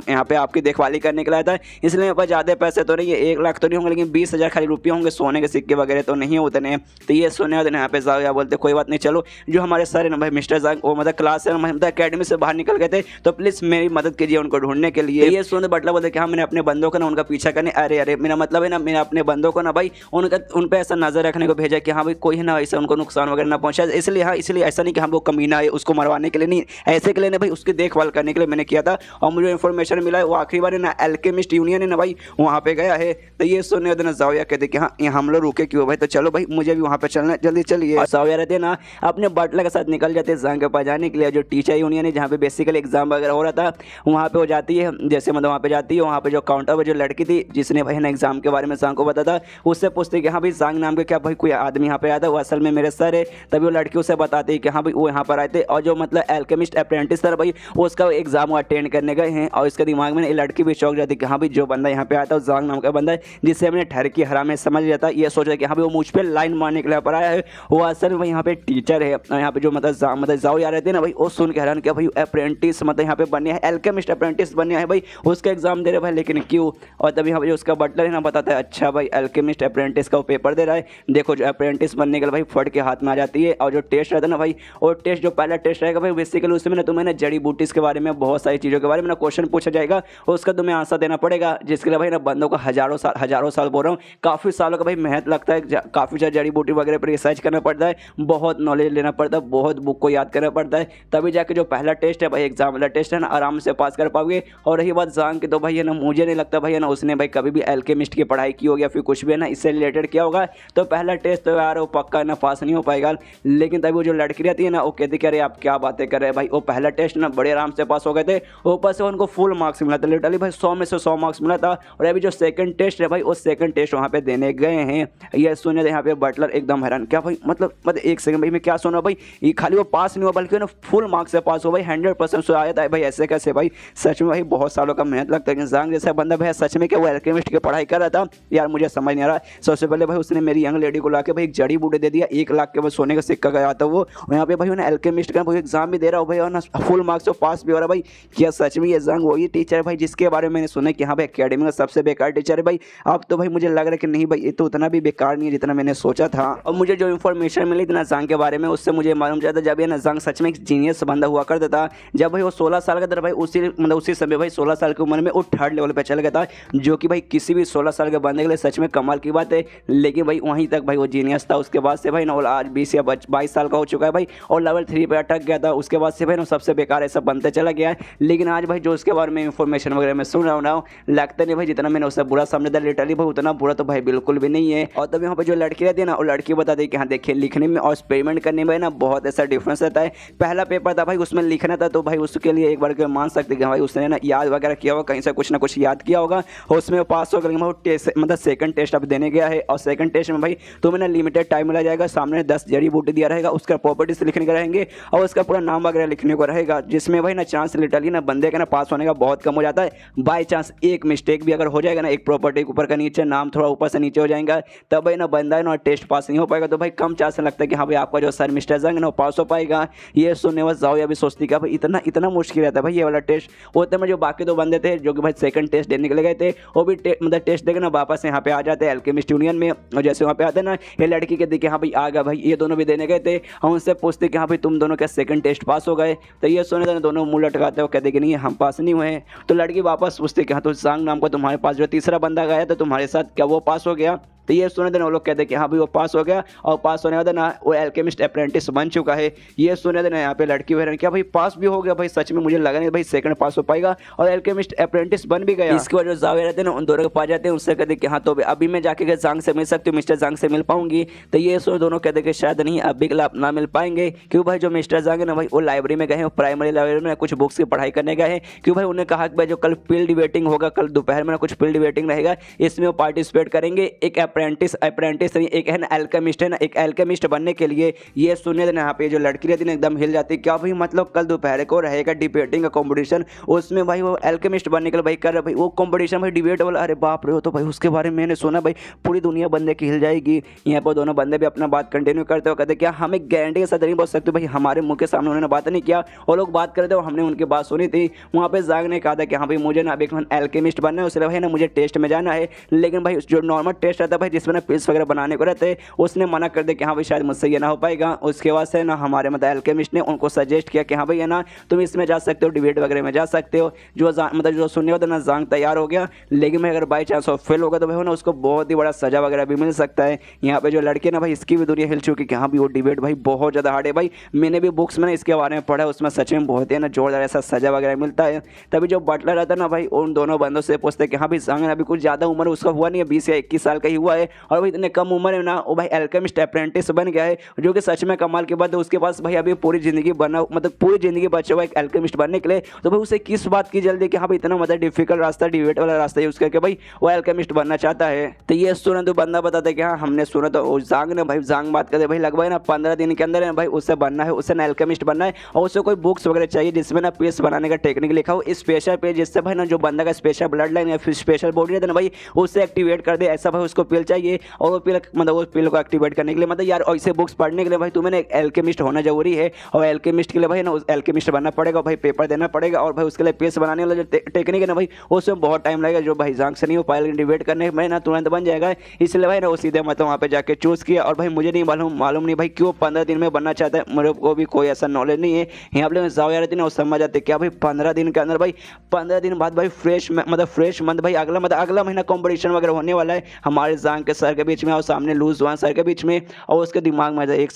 यहाँ पे आपकी देखभाली करने के लिए आया था, इसलिए मेरे पास ज़्यादा पैसे तो नहीं है, 1 लाख तो नहीं होंगे, लेकिन 20,000 खाली रुपये होंगे, सोने के सिक्के वगैरह तो नहीं होते हैं। तो ये सुने होते यहाँ पे ज़ाओया बोलते कोई बात नहीं, चलो जो हमारे सर है ना भाई मिस्टर जांग वो मतलब क्लास से मतलब अकेडमी से बाहर निकल गए थे, तो प्लीज़ मेरी मदद कीजिए उनको ढूंढने के लिए। ये सुने बटलर बोलते कि हाँ मैंने अपने बंदों को ना उनका पीछा करने, अरे मेरा मतलब है ना मैंने अपने बंदों को ना भाई उन पर ऐसा नजर रखने को भेजा कि हाँ भाई कोई है ना ऐसा उनको नुकसान वगैरह ना पहुंचा, इसलिए ऐसा नहीं कि हम वो कमीना है उसको मरवाने के लिए नहीं, ऐसे के लिए ना भाई उसकी देखभाल करने के लिए मैंने किया था। और मुझे इन्फॉर्मेशन मिला है वो आखिरी बार ना अल्केमिस्ट यूनियन है ना भाई वहाँ पे गया है। तो ये सुनने होते ना ज़ाओया कहते कि हाँ हम लोग रुके क्यों भाई, तो चलो भाई मुझे भी वहाँ पे चलना, जल्दी चलिए। ज़ाओया रहते ना अपने बटलर के साथ निकल जाते जांग के पास जाने के लिए, जो टीचर यूनियन है जहाँ पे बेसिकली एग्जाम वगैरह हो रहा था वहाँ पे हो जाती है, जैसे मतलब वहाँ पे जाती है वहाँ पे जो काउंटर पर जो लड़की थी जिसने भाई ना एग्जाम के बारे में जांग को बताया था, उससे पूछती कि हाँ भाई जांग नाम के क्या भाई कोई आदमी यहाँ पे आया था, वो असल में मेरे सर है। तभी वो लड़की उसे बताती है कि हाँ भाई वो यहाँ पर आए थे, और जो मतलब एल्केमिस्ट अप्रेंटिस था भाई उसका एग्जाम वो अटेंड करने गए हैं। और इसके दिमाग में ये लड़की भी चौंक जाती है कि हाँ भाई जो बंदा यहाँ पे आया था जांग नाम का बंदा है, जिससे हमने ठहर की हरा में समझ लिया था, ये सोच रहा है कि हाँ भाई वो मुझ पर लाइन मारने के लिए पर आया है, वो असल में यहाँ पे टीचर है। और यहाँ पे जो मतलब जाओ यार रहते हैं ना भाई, वो सुन के हैरान किया भाई अप्रेंटिस मतलब यहाँ पे बनने है, एल्केमिस्ट अप्रेंटिस बनने है भाई, उसका एग्जाम दे रहे भाई, लेकिन क्यों। और तभी यहाँ पे जो उसका बटलर है ना बताता है अच्छा भाई एल्केमिस्ट अप्रेंटिस का वो पेपर दे रहा है, देखो जो अप्रेंटिस बनने के लिए भाई फट के हाथ में आ जाती है। और जो टेस्ट रहता है ना भाई, और टेस्ट जो पहला टेस्ट रहेगा भाई बेसिकली उसमें ना तुम्हें ना जड़ी बूटीज के बारे में बहुत सारी चीज़ों के बारे में ना क्वेश्चन पूछा जाएगा, और उसका तुम्हें आंसर देना पड़ेगा, जिसके लिए भाई ना बंदों को हजारों साल बोल रहा हूँ, काफ़ी सालों का भाई मेहनत लगता है, काफ़ी सारी जड़ी बूटी वगैरह पर रिसर्च करना पड़ता है, बहुत नॉलेज लेना पड़ता है, बहुत बुक को याद करना पड़ता है, तभी जाके जो पहला टेस्ट है भाई एग्जाम वाला टेस्ट है ना आराम से पास कर पाओगे। और रही बात जांग की, तो भाई है ना मुझे नहीं लगता भाई है ना उसने भाई कभी भी एल्केमिस्ट की पढ़ाई की होगी या फिर कुछ भी है ना इससे रिलेटेड किया होगा, तो पहला टेस्ट तो यार वो पक्का ना पास नहीं हो पाएगा। लेकिन तभी वो जो लड़की रहती है ना वो कहती कि अरे आप क्या बातें कर रहे हैं भाई, वो पहला टेस्ट ना बड़े आराम से पास हो गए थे, ऊपर से उनको फुल मार्क्स मिला था, लिटरली भाई 100 में से 100 मार्क्स मिला था। और अभी जो सेकंड टेस्ट है भाई वो सेकंड टेस्ट वहाँ पे देने गए हैं, ये सुने यहाँ पे बटलर एकदम हैरान, क्या भाई मतलब एक सेकंड भाई मैं क्या सुना भाई, ये खाली वो पास नहीं हुआ बल्कि ना फुल मार्क्स से पास हो भाई, 100% से आया था भाई, ऐसे कैसे भाई, सच में भाई बहुत सालों का मेहनत लगता है। जांग जैसा बंदा भाई सच में क्या वो एल्केमिस्ट की पढ़ाई कर रहा था यार, मुझे समझ नहीं आ रहा। सबसे पहले भाई उसने मेरी यंग लेडी को ला के भाई एक जड़ी बूटी दे दिया, 1 लाख के बाद सोने का सिक्का गया था वो, यहाँ पे भाई उन्हें एल्केमिस्ट का भाई एग्जाम भी दे रहा हो भाई, और ना फुल मार्क्स से पास भी हो रहा भाई। क्या सच में ये जांग वही टीचर है भाई जिसके बारे में मैंने सुना कि हाँ भाई अकेडमी का सबसे बेकार टीचर है भाई। अब तो भाई मुझे लग रहा है कि नहीं भाई ये तो उतना भी बेकार नहीं है जितना मैंने सोचा था। और मुझे जो इन्फॉर्मेशन मिली थी ना जांग के बारे में, उससे मुझे मालूम चला था जब ये ना जांग सच में एक जीनियस बंदा हुआ करता था, जब भाई वो 16 साल का था भाई, उसी समय भाई 16 साल की उम्र में वो 3rd लेवल पे चल गया था, जो कि भाई किसी भी 16 साल के बंदे के लिए सच में कमाल की बात है। लेकिन भाई वहीं तक भाई वो जीनियस था, उसके बाद से भाई ना आज 20 या 22 साल का हो चुका है भाई, और लेवल 3 पे अटक गया था, उसके बाद से भाई ना सबसे बेकार ऐसा बनते चला गया है। लेकिन आज भाई जो उसके बारे में इन्फॉर्मेशन वगैरह मैं सुन रहा हूँ ना, लगता नहीं भाई जितना मैंने उससे बुरा समझा था, लिटरली भाई उतना बुरा तो भाई बिल्कुल भी नहीं है। और तब यहाँ पे जो लड़की रहती है ना, वो लड़की बता दी कि हाँ देखिए लिखने में और एक्सपेरिमेंट करने में ना बहुत ऐसा डिफरेंस रहता है। पहला पेपर था भाई उसमें लिखना था, तो भाई उसके लिए एक बार के मान सकते कि भाई उसने ना याद वगैरह किया होगा, कहीं से कुछ ना कुछ याद किया होगा, और उसमें वो पास हो गया। वो टेस्ट मतलब सेकंड टेस्ट अब देने गया है, और सेकंड टेस्ट में भाई तुम्हें ना लिमिटेड टाइम मिला जाएगा, सामने 10 जड़ी बूटी दिया रहेगा, उसका प्रॉपर्टीज लिखने के रहेंगे और उसका पूरा नाम वगैरह लिखने को रहेगा, जिसमें भाई ना चांस लिटरली ना बंदे का ना पास होने का बहुत कम हो जाता है। बाई चांस एक मिस्टेक भी अगर हो जाएगा ना, एक प्रॉपर्टी के ऊपर का नीचे नाम थोड़ा ऊपर से नीचे हो जाएगा, तब भाई ना बंदा है ना टेस्ट पास नहीं हो पाएगा, तो भाई कम चांस लगता है कि हाँ भाई आपका जो सर मिस्टर जंग ना पास हो पाएगा। ये सुनने बस जाओ या भी सोचती कि भाई इतना इतना मुश्किल रहता है भाई ये वाला टेस्ट। होते में जो बाकी 2 बंदे थे जो कि भाई सेकंड टेस्ट देने के लिए गए थे, वो भी मतलब टेस्ट देकर ना वापस यहाँ पे आ जाते हैं एल्केमिस्ट यूनियन में, और जैसे वहाँ पे आते ना ये लड़की के देखिए हाँ भाई आ गया भाई, ये दोनों भी देने गए थे, हम उनसे पूछते कि हाँ भाई तुम दोनों क्या सेकंड टेस्ट पास हो गए, तो ये सुने तो दोनों मुंह लटकाते हो, कहते कि नहीं हम पास नहीं हुए हैं। तो लड़की वापस पूछते कि हाँ तो जांग नाम का तुम्हारे पास जो तीसरा बंदा गया था तुम्हारे साथ, क्या वो पास हो गया, तो ये सुने देना वो लोग कहते हैं कि हाँ भाई वो पास हो गया, और पास होने वाला ना वो एल्केमिस्ट अप्रेंटिस बन चुका है। ये सुने देना यहाँ पे लड़की वगैरह क्या भाई पास भी हो गया भाई, सच में मुझे लगा नहीं भाई सेकंड पास हो पाएगा, और एल्केमिस्ट अप्रेंटिस बन भी गया। इसके बाद जो जावे रहते हैं ना उन दोनों के पास जाते हैं, उससे कहते कि हाँ तो अभी मैं जाके जांग से मिल सकती हूँ, मिस्टर जांग से मिल पाऊंगी, तो ये सुने दोनों कहते कि शायद नहीं अभी ना मिल पाएंगे, क्यों भाई जो मिस्टर जांग है ना भाई वो लाइब्रेरी में गए हैं, प्राइमरी लाइब्रेरी में कुछ बुक्स की पढ़ाई करने गए हैं, क्यों भाई उन्हें कहा कि भाई जो कल फील्ड डिबेटिंग होगा, कल दोपहर में कुछ फील्ड डिबेटिंग रहेगा, इसमें वो पार्टिसिपेट करेंगे। एक अप्रेंटिस एक है ना एल्केमिस्ट है ना, एक एल्केमिस्ट बनने के लिए ये सुनने देना यहाँ पे जो लड़की रहती है ना एकदम हिल जाती है, क्या भाई मतलब कल दोपहर को रहेगा डिबेटिंग का कंपटीशन, उसमें भाई वो एल्केमिस्ट बनने के लिए भाई कर रहा भाई वो कंपटीशन भाई डिबेट वाला, अरे बाप रे, हो तो भाई उसके बारे में मैंने सुना भाई पूरी दुनिया बंदे की हिल जाएगी। यहाँ पर दोनों बंदे भी अपना बात कंटिन्यू करते हो, कहते क्या हमें गारंटी के साथ नहीं बोल सकते भाई, हमारे मुंह के सामने उन्होंने बात नहीं किया, वो लोग बात करते हो हमने उनकी बात सुनी थी। वहाँ पे जांग ने कहा था कि हाँ भाई मुझे ना अभी एल्केमिस्ट बनना है, उससे भाई ना मुझे टेस्ट में जाना है, लेकिन भाई जो नॉर्मल टेस्ट रहता है भाई जिसमें ना पिल्स वगैरह बनाने को रहते, उसने मना कर दिया कि हाँ भाई शायद मुझसे ये ना हो पाएगा। उसके बाद से ना हमारे मतलब एल्केमिस्ट ने उनको सजेस्ट किया कि हाँ भाई है ना तुम इसमें जा सकते हो, डिबेट वगैरह में जा सकते हो। जो मतलब जो सुनने होता ना जांग तैयार हो गया, लेकिन भाई अगर बाई चांस फेल होगा तो भाई ना उसको बहुत ही बड़ा सजा वगैरह भी मिल सकता है। यहाँ पे जो लड़के ना भाई इसकी भी दुनिया हिल चुकी कि हाँ भाई वो डिबेट भाई बहुत ज़्यादा हार्ड है भाई, मैंने भी बुक्स में ना इसके बारे में पढ़ा, उसमें सच में बहुत ही ना जोरदार ऐसा सजा वगैरह मिलता है। तभी जो बटलर रहता है ना भाई उन दोनों बंदों से पूछते कि हाँ भाई जांग अभी कुछ ज़्यादा उम्र उसका हुआ नहीं है, 20 या 21 साल का ही हुआ हुआ है और भाई इतने कम उम्र में ना वो भाई एल्केमिस्ट अप्रेंटिस बन गया है, जो कि सच में कमाल की बात है। उसके पास भाई अभी पूरी जिंदगी बना मतलब पूरी जिंदगी बचा हुआ एक एल्केमिस्ट बनने के लिए, तो भाई उसे किस बात की जल्दी कि हाँ भाई इतना मतलब डिफिकल्ट रास्ता डिबेट वाला रास्ता यूज करके भाई वो एल्केमिस्ट बनना चाहता है। तो ये सुना तो बंदा बताता है कि हाँ हमने सुना तो जांग ने भाई जांग बात करते भाई लगभग ना 15 दिन के अंदर भाई उससे बनना है, उससे ना एल्केमिस्ट बनना है और उसे कोई बुक्स वगैरह चाहिए जिसमें ना पीस बनाने का टेक्निक लिखा हो, स्पेशल पेज जिससे भाई ना जो बंदा का स्पेशल ब्लड लाइन या फिर स्पेशल बॉडी रहता है ना भाई उससे एक्टिवेट कर दे, ऐसा भाई उसको पिल चाहिए। और वो पिल मतलब उस पिल को एक्टिवेट करने के लिए मतलब यार ऐसे बुक्स पढ़ने के लिए भाई तुम्हें एक एल्केमिस्ट होना जरूरी है और एल्केमिस्ट के लिए भाई ना उस एल्केमिस्ट बनना पड़ेगा भाई, पेपर देना पड़ेगा और भाई उसके लिए पेस्ट बनाने वाला जो टेक्निक है ना भाई उसमें बहुत टाइम लगेगा, जो भाई जांग से नहीं हो पाएगा डिबेट करने में ना तुरंत बन जाएगा। इसलिए भाई ना वो सीधे मतलब वहाँ पे जाके चूज़ किया और भाई मुझे नहीं मालूम नहीं भाई क्यों 15 दिन में बनना चाहता है, मेरे को भी कोई ऐसा नॉलेज नहीं है। यहाँ पे जाओ यार इतने समझ आते क्या भाई 15 दिन के अंदर भाई 15 दिन बाद भाई फ्रेश मंथ भाई अगला महीना कॉम्पिटिशन वगैरह होने वाला है हमारे जांग के सर के बीच में और सामने लूज वन सर के बीच में, और उसके दिमाग में एक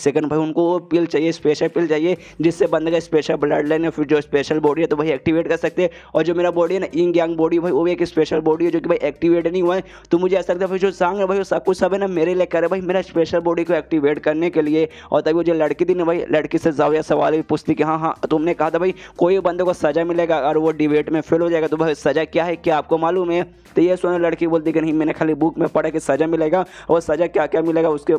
सेकंड भाई उनको वो पिल चाहिए, स्पेशल पिल चाहिए जिससे बंदे का स्पेशल ब्लड लाइन है फिर जो स्पेशल बॉडी है तो भाई एक्टिवेट कर सकते हैं। और जो मेरा बॉडी है ना इंग यांग बॉडी भाई वो भी एक स्पेशल बॉडी है जो कि भाई एक्टिवेट नहीं हुआ है, तो मुझे ऐसा लगता है भाई जो जांग है भाई वो सब कुछ सब है ना मेरे लिए करे भाई मेरा स्पेशल बॉडी को एक्टिवेट करने के लिए। और तभी वो जो लड़की थी ना भाई लड़की से जाओ या सवाल भी पूछती कि हाँ तुमने कहा था भाई कोई बंदे को सजा मिलेगा अगर वो डिबेट में फेल हो जाएगा तो भाई सजा क्या है क्या आपको मालूम है। तो ये सुना लड़की बोलती कि नहीं मैंने खाली बुक में पढ़ा कि सजा मिलेगा और सजा क्या क्या मिलेगा उसके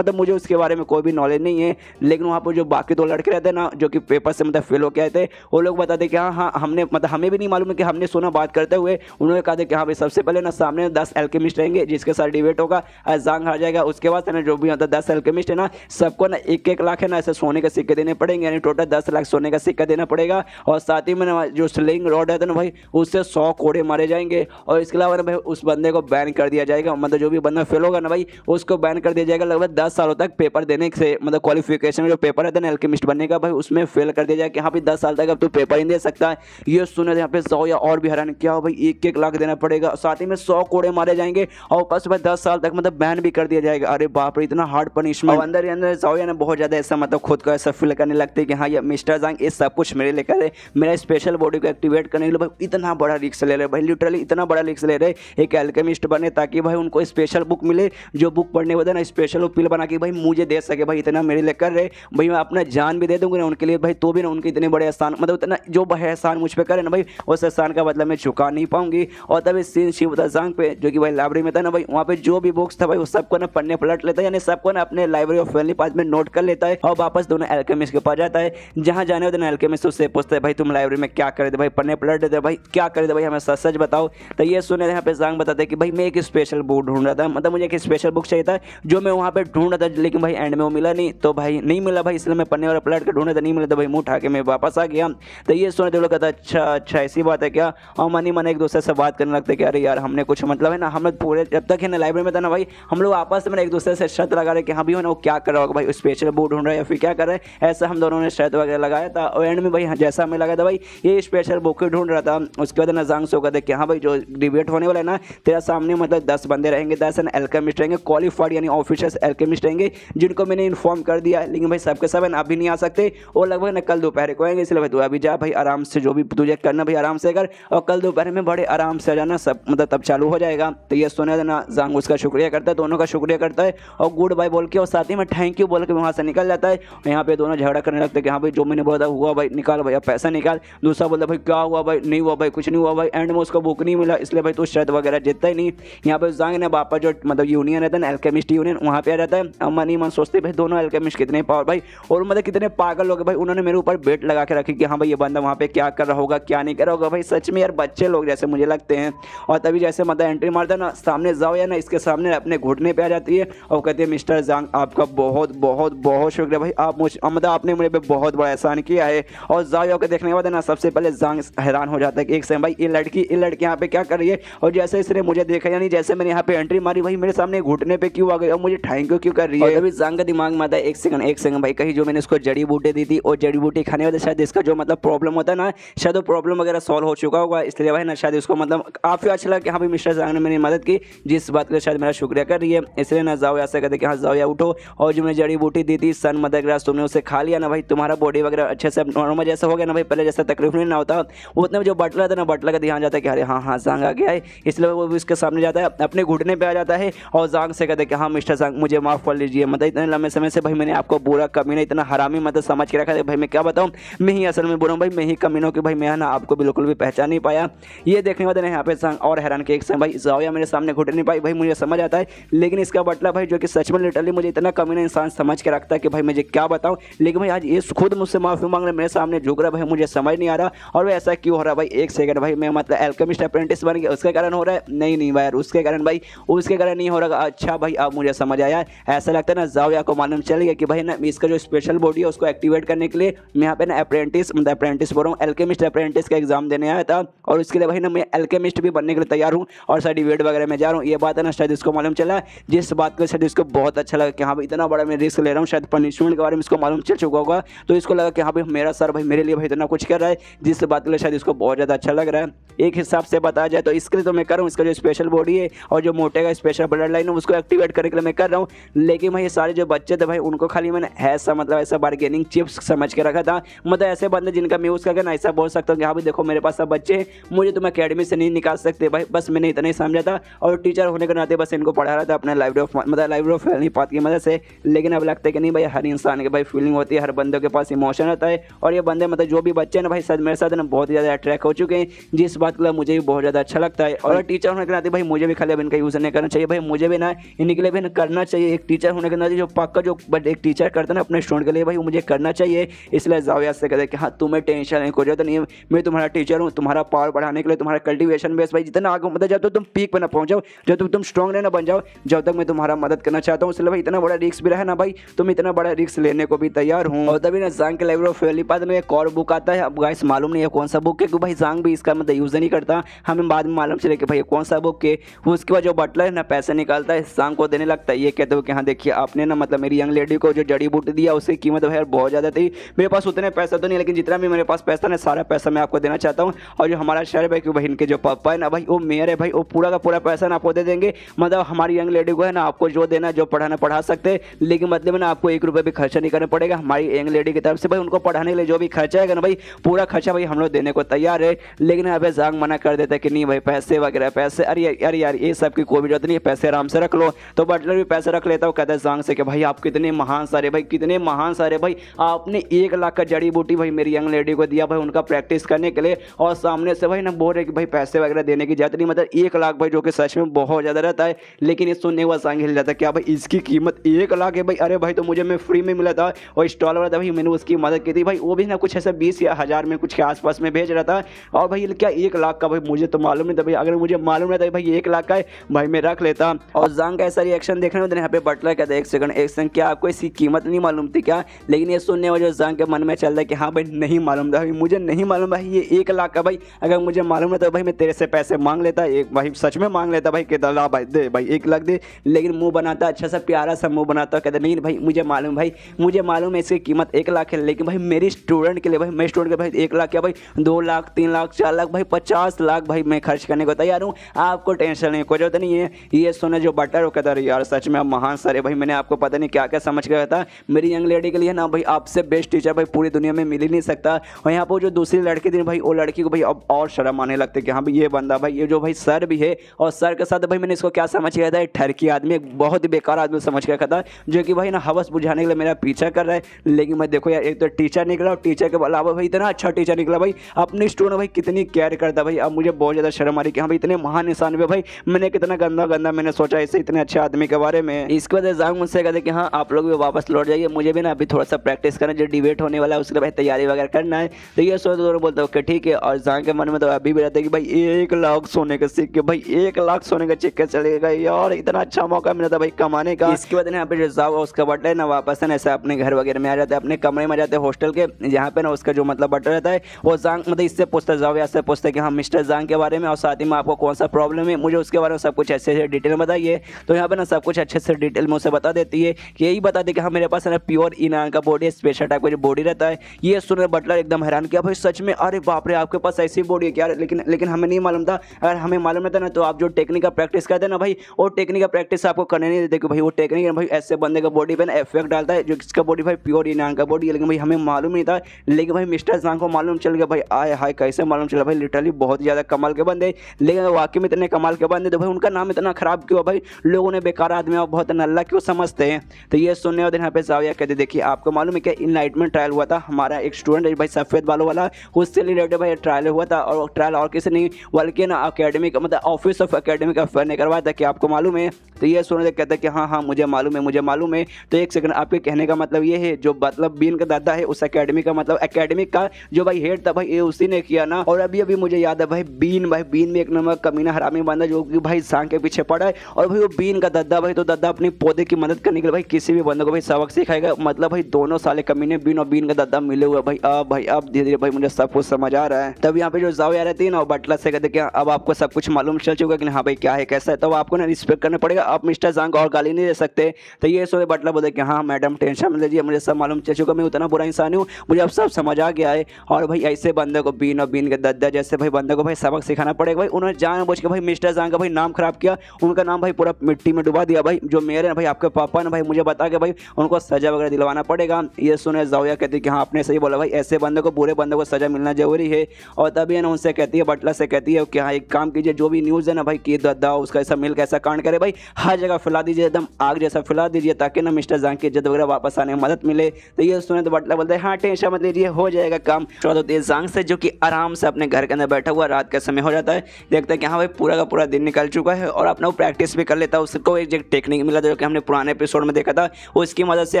मुझे उसके बारे में कोई भी नॉलेज नहीं है। लेकिन वहाँ पर जो बाकी 2 लड़के रहते हैं ना जो कि पेपर से मतलब फेल हो के आए थे वो लोग बताते कि हाँ हमने मतलब हमें भी नहीं मालूम है कि हमने सुना बात करते हुए उन्होंने कहा था कि हाँ भाई सबसे पहले ना सामने 10 एल्केमिस्ट रहेंगे जिसके साथ डिबेट होगा, जांग हार जाएगा। उसके बाद ना जो भी मतलब 10 एल्केमिस्ट है ना सबको ना 1-1 लाख है ना ऐसे सोने के सिक्के देने पड़ेंगे, यानी टोटल 10 लाख सोने का सिक्का देना पड़ेगा। और साथ ही में ना जो स्लिंग रॉड है ना भाई उससे 100 कोड़े मारे जाएंगे। और इसके अलावा ना भाई उस बंदे को बैन कर दिया जाएगा, मतलब जो भी बंदा फेल होगा ना भाई उसको बैन कर दिया जाएगा लगभग 10 सालों तक पेपर देने से, मतलब क्वालिफिकेशन में जो पेपर रहता है ना एल्केमिस्ट बनने का भाई उसमें फेल कर दिया जाएगा कि हाँ भाई 10 साल तक अब तो पेपर ही दे सकता है। ये सुने यहाँ पे 100 या और भी हैरान क्या हो भाई 1-1 लाख देना पड़ेगा, साथ ही में 100 कोड़े मारे जाएंगे और ऊपर से भाई 10 साल तक मतलब बैन भी कर दिया जाएगा। अरे बाप रे इतना हार्ड पनिशमेंट। अंदर ही अंदर जाओ ना बहुत ज़्यादा ऐसा मतलब खुद को ऐसा फील करने लगते हैं कि हाँ ये मिस्टर जांग ये सब कुछ मेरे लेकर है, मेरा स्पेशल बॉडी को एक्टिवेट करने के लिए भाई इतना बड़ा रिस्क ले रहे भाई, लिटरली इतना बड़ा रिस्क ले रहे एक एल्केमिस्ट बने ताकि भाई उनको स्पेशल बुक मिले, जो बुक पढ़ने के बाद ना स्पेशल पिल बना के भाई मुझे दे सके भाई, इतना मेरे लिए कर रहे भाई। मैं अपना जान भी दे दूंगा ना उनके लिए भाई तो भी ना उनके इतने बड़े एहसान मतलब इतना जो एहसान मुझ पर करे ना भाई उस एहसान का बदला मैं चुका नहीं पाऊंगी। और तभी सीन शिव जांग पे जो कि भाई लाइब्रेरी में था ना भाई वहाँ पे जो भी बुक्स था भाई उस सबको ना पढ़ने पलट लेता है, यानी सबको ना अपने लाइब्रेरी ऑफ फैमिली पास में नोट कर लेता है और वापस दोनों एल्केमिस्ट के पास जाता है। जहाँ जाने होते ना एल्केमिस्ट उससे पूछता है भाई तुम लाइब्रेरी में क्या करे थे भाई, पढ़ने पलट देते भाई क्या करे थे भाई हमें सच सच बताओ। तो ये सुने यहाँ पे जांग बताते कि भाई मैं एक स्पेशल बुक ढूंढ रहा था, मतलब मुझे एक स्पेशल बुक चाहिए था जो मैं वहाँ पे ढूंढ रहा था, लेकिन भाई एंड में वो मिला नहीं, तो भाई नहीं मिला भाई इसलिए मैं पढ़ने वाला पलट के ढूंढा था, नहीं मिला तो भाई मुँह उठा के मैं वापस आ गया। तो ये सुने तो लोग कहता अच्छा ऐसी बात है क्या, और मन ही मन एक दूसरे से बात करने लगते कि अरे यार हमने कुछ मतलब है ना हम लोग पूरे जब तक है ना लाइब्रेरी में था ना भाई हम लोग आपस में एक दूसरे से शर्त लगा रहे कि हाँ भी हो ना वो क्या कर रहा होगा भाई स्पेशल बुक ढूंढ रहा है या फिर क्या कर रहा है, ऐसा हम दोनों ने शर्त वगैरह लगाया था। और एंड में भाई जैसा हमें लगा था भाई ये स्पेशल बुक ढूंढ रहा था, उसके बाद ना जांग से कहते कि हाँ भाई जो डिबेट होने वाला है ना तेरा सामने मतलब 10 बंदे रहेंगे, 10 एल्केमिस्ट रहेंगे क्वालिफाइड यानी ऑफिशियल एल्केमिस्ट रहेंगे जिनको मैंने इन्फॉर्म कर दिया, लेकिन भाई सबके सब अभी नहीं आ सकते और लगभग ना कल दोपहर को आएंगे, इसलिए भाई तू अभी जा भाई आराम से जो भी तुझे करना भाई आराम से कर और कल दोपहर में बड़े आराम से आ जाना सब मतलब तब चालू हो जाएगा। तो ये सुने देना जांग उसका शुक्रिया करता है, दोनों का शुक्रिया करता है और गुड बाय बोल के और साथ ही में थैंक यू बोल के वहाँ से निकल जाता है। यहाँ पे दोनों झगड़ा करने लगते हैं कि हाँ भाई जो मैंने बोला था हुआ भाई निकाल भैया पैसा निकाल, दूसरा बोलता भाई क्या हुआ भाई नहीं हुआ भाई कुछ नहीं हुआ भाई, एंड में उसको बुक नहीं मिला इसलिए भाई तो शर्त वगैरह जीतता ही नहीं। यहाँ पे जांग ने वापस जो मतलब यूनियन रहता है ना एल्केमिस्ट यूनियन वहाँ पे आ जाता है और मन ही मन सोचते भाई दोनों एल्केमिस्ट कितने पावर भाई और मतलब कितने पागल लोग भाई, उन्होंने मेरे ऊपर बेट लगा के रखी कि हाँ भाई ये बंदा वहाँ पे क्या कर रहा होगा क्या नहीं कर रहा होगा भाई, सच में यार बच्चे लोग जैसे मुझे लगते हैं। और तभी जैसे मतलब एंट्री मारता है ना सामने जाओ या ना इसके सामने अपने घुटने पे आ जाती है और कहती है मिस्टर जांग आपका बहुत बहुत बहुत शुक्रिया भाई, आप मुझ मतलब आपने मेरे पे बहुत बड़ा एहसान किया है। और जाओ के देखने के बाद ना सबसे पहले जांग हैरान हो जाता है कि एक सेकंड भाई ये लड़की यहाँ पे क्या कर रही है, और जैसे इसने मुझे देखा यानी जैसे मैंने यहाँ पे एंट्री मारी भाई मेरे सामने घुटने पे क्यों आ गई और मुझे थैंक यू क्यों कर रही है। अभी जांग का दिमाग में आता है एक सेकंड भाई कहीं जो मैंने इसको जड़ी बूटी दी थी और जड़ी बूटी खाने वाले शायद इसका जो मतलब प्रॉब्लम होता है ना शायद वो प्रॉब्लम वगैरह सॉल्व हो चुका होगा, इसलिए भाई ना शायद इसको मतलब काफ़ी अच्छा लगा कि हाँ भाई मिस्टर जांग ने मेरी मदद की जिस बात के शायद मेरा शुक्रिया कर रही है, इसलिए ना जाओ ऐसा कहते कि हाँ जाओ या उठो और जो मैंने जड़ी बूटी दी थी सन मदर ग्रास तुमने उसे खा लिया ना भाई तुम्हारा बॉडी वगैरह अच्छे से नॉर्मल जैसा हो गया ना भाई, पहले जैसा तकलीफ नहीं ना होता वो उतने जो बटलर था ना बटलर का ध्यान जाता है कि अरे हाँ जांग आ गया है, इसलिए वो इसके सामने जाता है अपने घुटने पे आ जाता है और जांग से कहते हैं कि हाँ मिस्टर जांग मुझे माफ़ कर लीजिए, मतलब इतने लंबे समय से भाई मैंने आपको बुरा कमीना इतना हरामी मतलब समझ के रखा था भाई, मैं क्या बताऊँ, मैं ही असल में बुरा हूँ भाई, मैं ही कमीनों की भाई, मैं ना आपको बिल्कुल भी पहचान नहीं पाया। ये देखने के बाद यहाँ पे जांग और हैरान के एक समय भाई जाओया मेरे सामने घुट नहीं पाई भाई, मुझे समझ आता है, लेकिन इसका बटला भाई जो कि सच में लिटरली मुझे इतना कमीना इंसान समझ के रखता है कि भाई मुझे क्या बताऊँ, लेकिन भाई आज ये खुद मुझसे माफ़ी मांग रहे मेरे सामने झुक रहा है भाई, मुझे समझ नहीं आ रहा। और वो ऐसा क्यों हो रहा है भाई, एक सेकंड भाई, मैं मतलब अल्केमिस्ट अप्रेंटिस बन गया उसके कारण हो रहा है, नहीं भाई यार उसके कारण भाई, उसके कारण नहीं हो रहा। अच्छा भाई अब मुझे समझ आया, ऐसा लगता है ना जाओया को मालूम चल गया कि भाई ना इसका जो स्पेशल बॉडी है उसको एक्टिवेट करने के लिए मैं यहाँ पे ना अप्रेंटिस मतलब अप्रेंटिस बोल रहा हूँ अल्केमिस्ट अप्रेंटिस का एग्जाम देने आया था, और उसके लिए भाई ना मैं अल्केमिस्ट भी बनने के लिए तैयार हूँ और सर्टिफिकेट वगैरह में जा रहा हूँ। ये बात है ना शायद इसको मालूम चला, जिस बात को शायद इसको बहुत अच्छा लगा कि हाँ भाई इतना बड़ा मैं रिस्क ले रहा हूँ, शायद पनिशमेंट के बारे में इसको मालूम चल चुका होगा, तो इसको लगा कि हाँ भाई मेरा सर भाई मेरे लिए भाई इतना कुछ कर रहा है, जिस बात के लिए शायद इसको बहुत ज़्यादा अच्छा लग रहा है। एक हिसाब से बताया जाए तो इसके लिए तो मैं कर रहा हूँ, इसका जो स्पेशल बॉडी है और जो मोटे का स्पेशल ब्लड लाइन है उसको एक्टिवेट करने के लिए मैं कर रहा हूँ। लेकिन भाई ये सारे जो बच्चे थे भाई उनको खाली मैंने ऐसा मतलब ऐसा बार्गेनिंग चिप्स समझ के रखा था, मतलब ऐसे बंदे जिनका मैं उसका ना ऐसा बोल सकता हूँ कि हाँ भाई देखो मेरे पास सब बच्चे हैं, मुझे तुम अकेडमी से नहीं निकाल सकते भाई, बस मैंने इतना ही समझा था और टीचर होने के नाते बस इनको पढ़ा रहा था अपने लाइब्रेरी ऑफ फैमिली पाथ की मदद से। लेकिन अब लगता है कि नहीं भाई हर इंसान के भाई फीलिंग होती है, हर बंदे के पास इमोशन होता है, और ये बंदे मतलब जो भी बच्चे ना भाई शायद मेरे साथ ना बहुत ज़्यादा अट्रैक्ट हो चुके हैं, जिस बात के लिए मुझे भी बहुत ज़्यादा अच्छा लगता है। और टीचर होने के नाते भाई मुझे भी खाली अब इनका यूज़ नहीं करना चाहिए भाई, मुझे भी ना इनके लिए भी करना चाहिए, एक टीचर होने के नाते जो पक्का जो बट एक टीचर करता है ना अपने स्टूडेंट के लिए भाई वो मुझे करना चाहिए। इसलिए जाओया से कहते हैं कि हाँ तुम्हें टेंशन नहीं, कोई जरूरत नहीं है, मैं तुम्हारा टीचर हूँ, तुम्हारा पावर बढ़ाने के लिए तुम्हारा कल्टिवेशन बेस भाई जितना आगे मतलब जब तक तुम पीक पर ना पहुँचाओ, जब तक तुम स्ट्रॉन्ग रहना बन जाओ, जब तक मैं तुम्हारा मदद करना चाहता हूँ। इसलिए भाई इतना बड़ा रिस्क भी रहा ना भाई, तुम इतना बड़ा रिस्क लेने को भी तैयार हूँ। और तभी ना जांग के लाइब्रेरी ऑफ फैमिली पाथ में एक और बुक आता है, अब गाइस मालूम नहीं है कौन सा बुक है क्योंकि भाई जांग भी इसका मतलब यूज़ नहीं करता, हमें बाद में मालूम चले कि भाई कौन सा बुक है। उसके बाद जो बटलर है ना पैसे निकालता है जांग को देने लगता है, ये कहते हो कि हाँ देखिए आपने ना मतलब मेरी यंग लेडी को जो जड़ी बूटी दिया उसकी कीमत भाई बहुत ज़्यादा थी, मेरे पास उतने पैसा तो नहीं, लेकिन जितना भी मेरे पास पैसा ना सारा पैसा मैं आपको देना चाहता हूँ। और जो हमारा शहर भाई बहन के जो पापा है ना भाई वो मेयर है भाई, वो पूरा का पूरा पैसा ना आपको दे देंगे, मतलब हमारी यंग लेडी को है ना आपको जो देना जो पढ़ाना पढ़ा सकते हैं, लेकिन मतलब ना आपको 1 रुपये भी खर्चा नहीं करना पड़ेगा हमारी यंग लेडी की तरफ से भाई, उनको पढ़ाने के लिए जो भी खर्चा है ना भाई पूरा खर्चा भाई हम लोग देने को तैयार है। लेकिन यहाँ पे जांग मना कर देता है कि नहीं भाई पैसे वगैरह पैसे, अरे यार ये सब की कोई भी जरूरत नहीं है, पैसे आराम से रख लो। तो बटलर भी पैसे रख लेता है, कहता है जांग से कि भाई आप कितने महान सारे भाई, कितने महान सारे भाई, आपने 1 लाख का जड़ी बूटी भाई मेरी यंग लेडी को दिया भाई उनका प्रैक्टिस करने के लिए, और सामने से भाई ना बोल रहे कि भाई पैसे वगैरह देने की जरूरत नहीं, मतलब 1 लाख भाई जो कि सच में बहुत ज़्यादा रहता है। लेकिन ये सुनने के बाद जांग हिल जाता है, क्या भाई इसकी कीमत 1 लाख है भाई, अरे भाई तो मुझे मैं फ्री में मिला था और स्टॉल वाला था भाई मैंने उसकी मदद की थी भाई, वो भी ना कुछ ऐसा 20 या 1000 में कुछ के आसपास में भेज रहा था, और भाई क्या 1 लाख का भाई मुझे तो मालूम नहीं था भाई, अगर मुझे मालूम रहता भाई 1 लाख का है भाई मैं रख लेता। और जांग का ऐसा रिएक्शन देखने में यहाँ पे बटलर कहता है 1 सेकंड क्या आपको इसकी कीमत नहीं मालूम थी क्या? लेकिन ये सुनने वाले जांग के मन में चल रहा है कि हाँ भाई नहीं मालूम था भाई, मुझे नहीं मालूम भाई ये 1 लाख का भाई, अगर मुझे मालूम रहता भाई मैं तेरे से पैसे मांग लेता, एक भाई सच में मांग लेता भाई, कहता ला भाई दे भाई 1 लाख दे, लेकिन मुंह बनाता अच्छा सा प्यारा सा मुंह बनाता, कहता नहीं भाई मुझे मालूम भाई, मुझे मालूम है इसकी कीमत 1 लाख है, लेकिन भाई मेरी स्टूडेंट के लिए भाई, मैं स्टूडेंट के भाई 1 लाख क्या भाई 2 लाख 3 लाख 4 लाख भाई 50 लाख भाई मैं खर्च करने को तैयार हूँ, आपको टेंशन नहीं कोई जरूरत नहीं है। ये सुने जो बटर वो कहता है यार सच में आप महान सारे भाई, मैंने आपको पता नहीं क्या क्या समझ के था, मेरी यंग लेडी के लिए ना भाई आपसे बेस्ट टीचर भाई पूरी दुनिया में मिल ही नहीं सकता। और यहाँ पर जो दूसरी लड़की थी भाई वो लड़की को भाई अब और शर्म आने लगते कि हाँ भाई ये बंदा भाई ये जो भाई सर भी है, और सर के साथ भाई मैंने इसको क्या समझ के था, ठरकी आदमी, एक बहुत ही बेकार आदमी समझ के रखा था, जो कि भाई ना हवस बुझाने के लिए मेरा पीछा कर रहा है। लेकिन मैं देखो यार एक तो टीचर निकला और टीचर के अलावा भाई इतना अच्छा टीचर निकला भाई, अपने स्टूडेंट भाई कितनी केयर करता भाई, अब मुझे बहुत ज़्यादा शर्म आ रही कि हाँ भाई इतने महान इंसान भी भाई मैंने कितना गंदा मैंने सोचा इससे इतने अच्छे आदमी के बारे में। इसके बाद जांग मुझसे कहते कि हाँ आप लोग भी वापस लौट जाइए, मुझे भी ना अभी थोड़ा सा प्रैक्टिस करना, जो डिबेट होने वाला है उसके भाई तैयारी वगैरह करना है। तो ये सोच दोनों बोलते ओके ठीक है, और जांग के मन में तो अभी भी रहता है कि भाई 1 लाख सोने के सिक्के, भाई 1 लाख सोने का सिक्के चलेगा यार, इतना अच्छा मौका मिला था भाई कमाने का। इसके बाद यहाँ पे जो जाओ उसका बटलर ना वापस है ना ऐसा अपने घर वगैरह में आ जाते हैं, अपने कमरे में जाते हैं हॉस्टल के, जहाँ पे ना उसका जो मतलब बटलर रहता है वो जांग मतलब इससे पूछता है, जाओ से पूछते हैं कि हाँ मिस्टर जांग के बारे में, और साथ ही में आपको कौन सा प्रॉब्लम है मुझे उसके बारे में सब कुछ अच्छे से डिटेल में बताइए। तो यहाँ पे ना सब कुछ अच्छे से डिटेल में उसे बता देती है कि यही बता दे कि हाँ मेरे पास है ना प्योर इनान का बॉडी, स्पेशल टाइप का जो बॉडी रहता है। ये सुनकर बटलर एकदम हैरान किया भाई सच में, अरे बाप रे आपके पास ऐसी बॉडी है क्या, लेकिन हमें नहीं मालूम था, अगर हमें मालूम रहता ना तो आप जो टेक्निक का प्रैक्टिस करते हैं ना भाई, वो टेक्निक का प्रैक्टिस आपको करने नहीं देते कि भाई वो टेक्निक भाई ऐसे बंदे का बॉडी पे ना इफेक्ट डालता है, जो किसका बॉडी भाई प्योर इनान का बॉडी है, लेकिन भाई हमें मालूम नहीं था। लेकिन भाई मिस्टर जांग को मालूम चल गया भाई, आए हाय कैसे मालूम चला भाई, लिटरली बहुत ज़्यादा कमाल के बंदे, लेकिन वाकई में इतने कमाल के बंदे तो भाई उनका का नाम इतना खराब क्यों भाई, लोगों ने बेकार आदमी और बहुत नल्ला क्यों समझते हैं। तो ये सुनने और यहाँ पे जाविया कहते देखिए आपको मालूम है क्या इनलाइटमेंट ट्रायल हुआ था, हमारा एक स्टूडेंट है भाई सफ़ेद बालों वाला, उससे रिलेटेड भाई ट्रायल हुआ था और ट्रायल और किसी नहीं बल्कि ना अकेडमिक मतलब ऑफिस ऑफ एकेडमिक अफेयर ने करवाया था, कि आपको मालूम है। तो ये सुनने कहते हैं कि हाँ हाँ मुझे मालूम है मुझे मालूम है। तो एक सेकंड, आपके कहने का मतलब ये है जो मतलब बीन का दादा है उस एकेडमी का मतलब एकेडमिक का जो भाई हेड था भाई ये उसी ने किया ना। और अभी अभी मुझे याद है भाई बीन में एक नंबर कमीना हरामी बंदा जो कि भाई सांग के पीछे पड़ा है, और भाई वो बीन का दादा भाई, तो दादा अपनी पौधे की मदद करने के लिए भाई किसी भी बंदे को भाई सबक सिखाएगा। मतलब भाई दोनों साले कमीने बीन और बीन का दादा मिले हुए भाई अब धीरे धीरे भाई मुझे सब कुछ समझ आ रहा है। तब यहाँ पे जो जाविया रहती है ना बटला से कहते क्या अब आपको सब कुछ मालूम चल चुका कि हाँ भाई क्या है कैसा है, तो आपको ना रिस्पेक्ट करना पड़ेगा, आप मिस्टर जांग और गाली नहीं दे सकते। तो ये सोए बटला बोले कि हाँ मैडम टेंशन मत लीजिए, मुझे सब मालूम चल चुका, मैं उतना बुरा इंसान हूँ, मुझे अब सब समझ आ गया है। और भाई ऐसे बंदे को बीन और बीन के दादा जैसे भाई बंदे को भाई सबक सिखाना पड़ेगा भाई। उन्होंने जानबूझ के भाई मिस्टर जांग का भाई नाम खराब किया, उनका नाम भाई पूरा मिट्टी में डुबा दिया भाई। जो मेरे भाई आपके पापा ने भाई मुझे बता के भाई उनको सजा वगैरह दिलवाना पड़ेगा। ये सुने जाविया कहती कि हाँ आपने सही बोला भाई, ऐसे बंदे को बुरे बंदे को सजा मिलना जरूरी है। और तभी है ना उनसे कहती है बटला से कहती है कि हाँ एक काम कीजिए, जो भी न्यूज़ है ना भाई कि दादा उसका ऐसा मिल कैसा कांड करे भाई हर जगह फैला दीजिए, एकदम आग जैसा फैला दीजिए, ताकि ना मिस्टर जांग की इज्जत वगैरह वापस आने में मदद मिले। तो ये सुने तो बटला बोलते हैं हाँ टेंशन मत लीजिए हो जाएगा काम। तो जांग से जो कि आराम से अपने घर के अंदर बैठा हुआ रात का समय हो जाता है, देखता है कि हाँ भाई पूरा का पूरा दिन निकल चुका है और अपना वो प्रैक्टिस भी कर लेता है। उसको एक टेक्निक मिला था जो कि हमने पुराने एपिसोड में देखा था, उसकी मदद से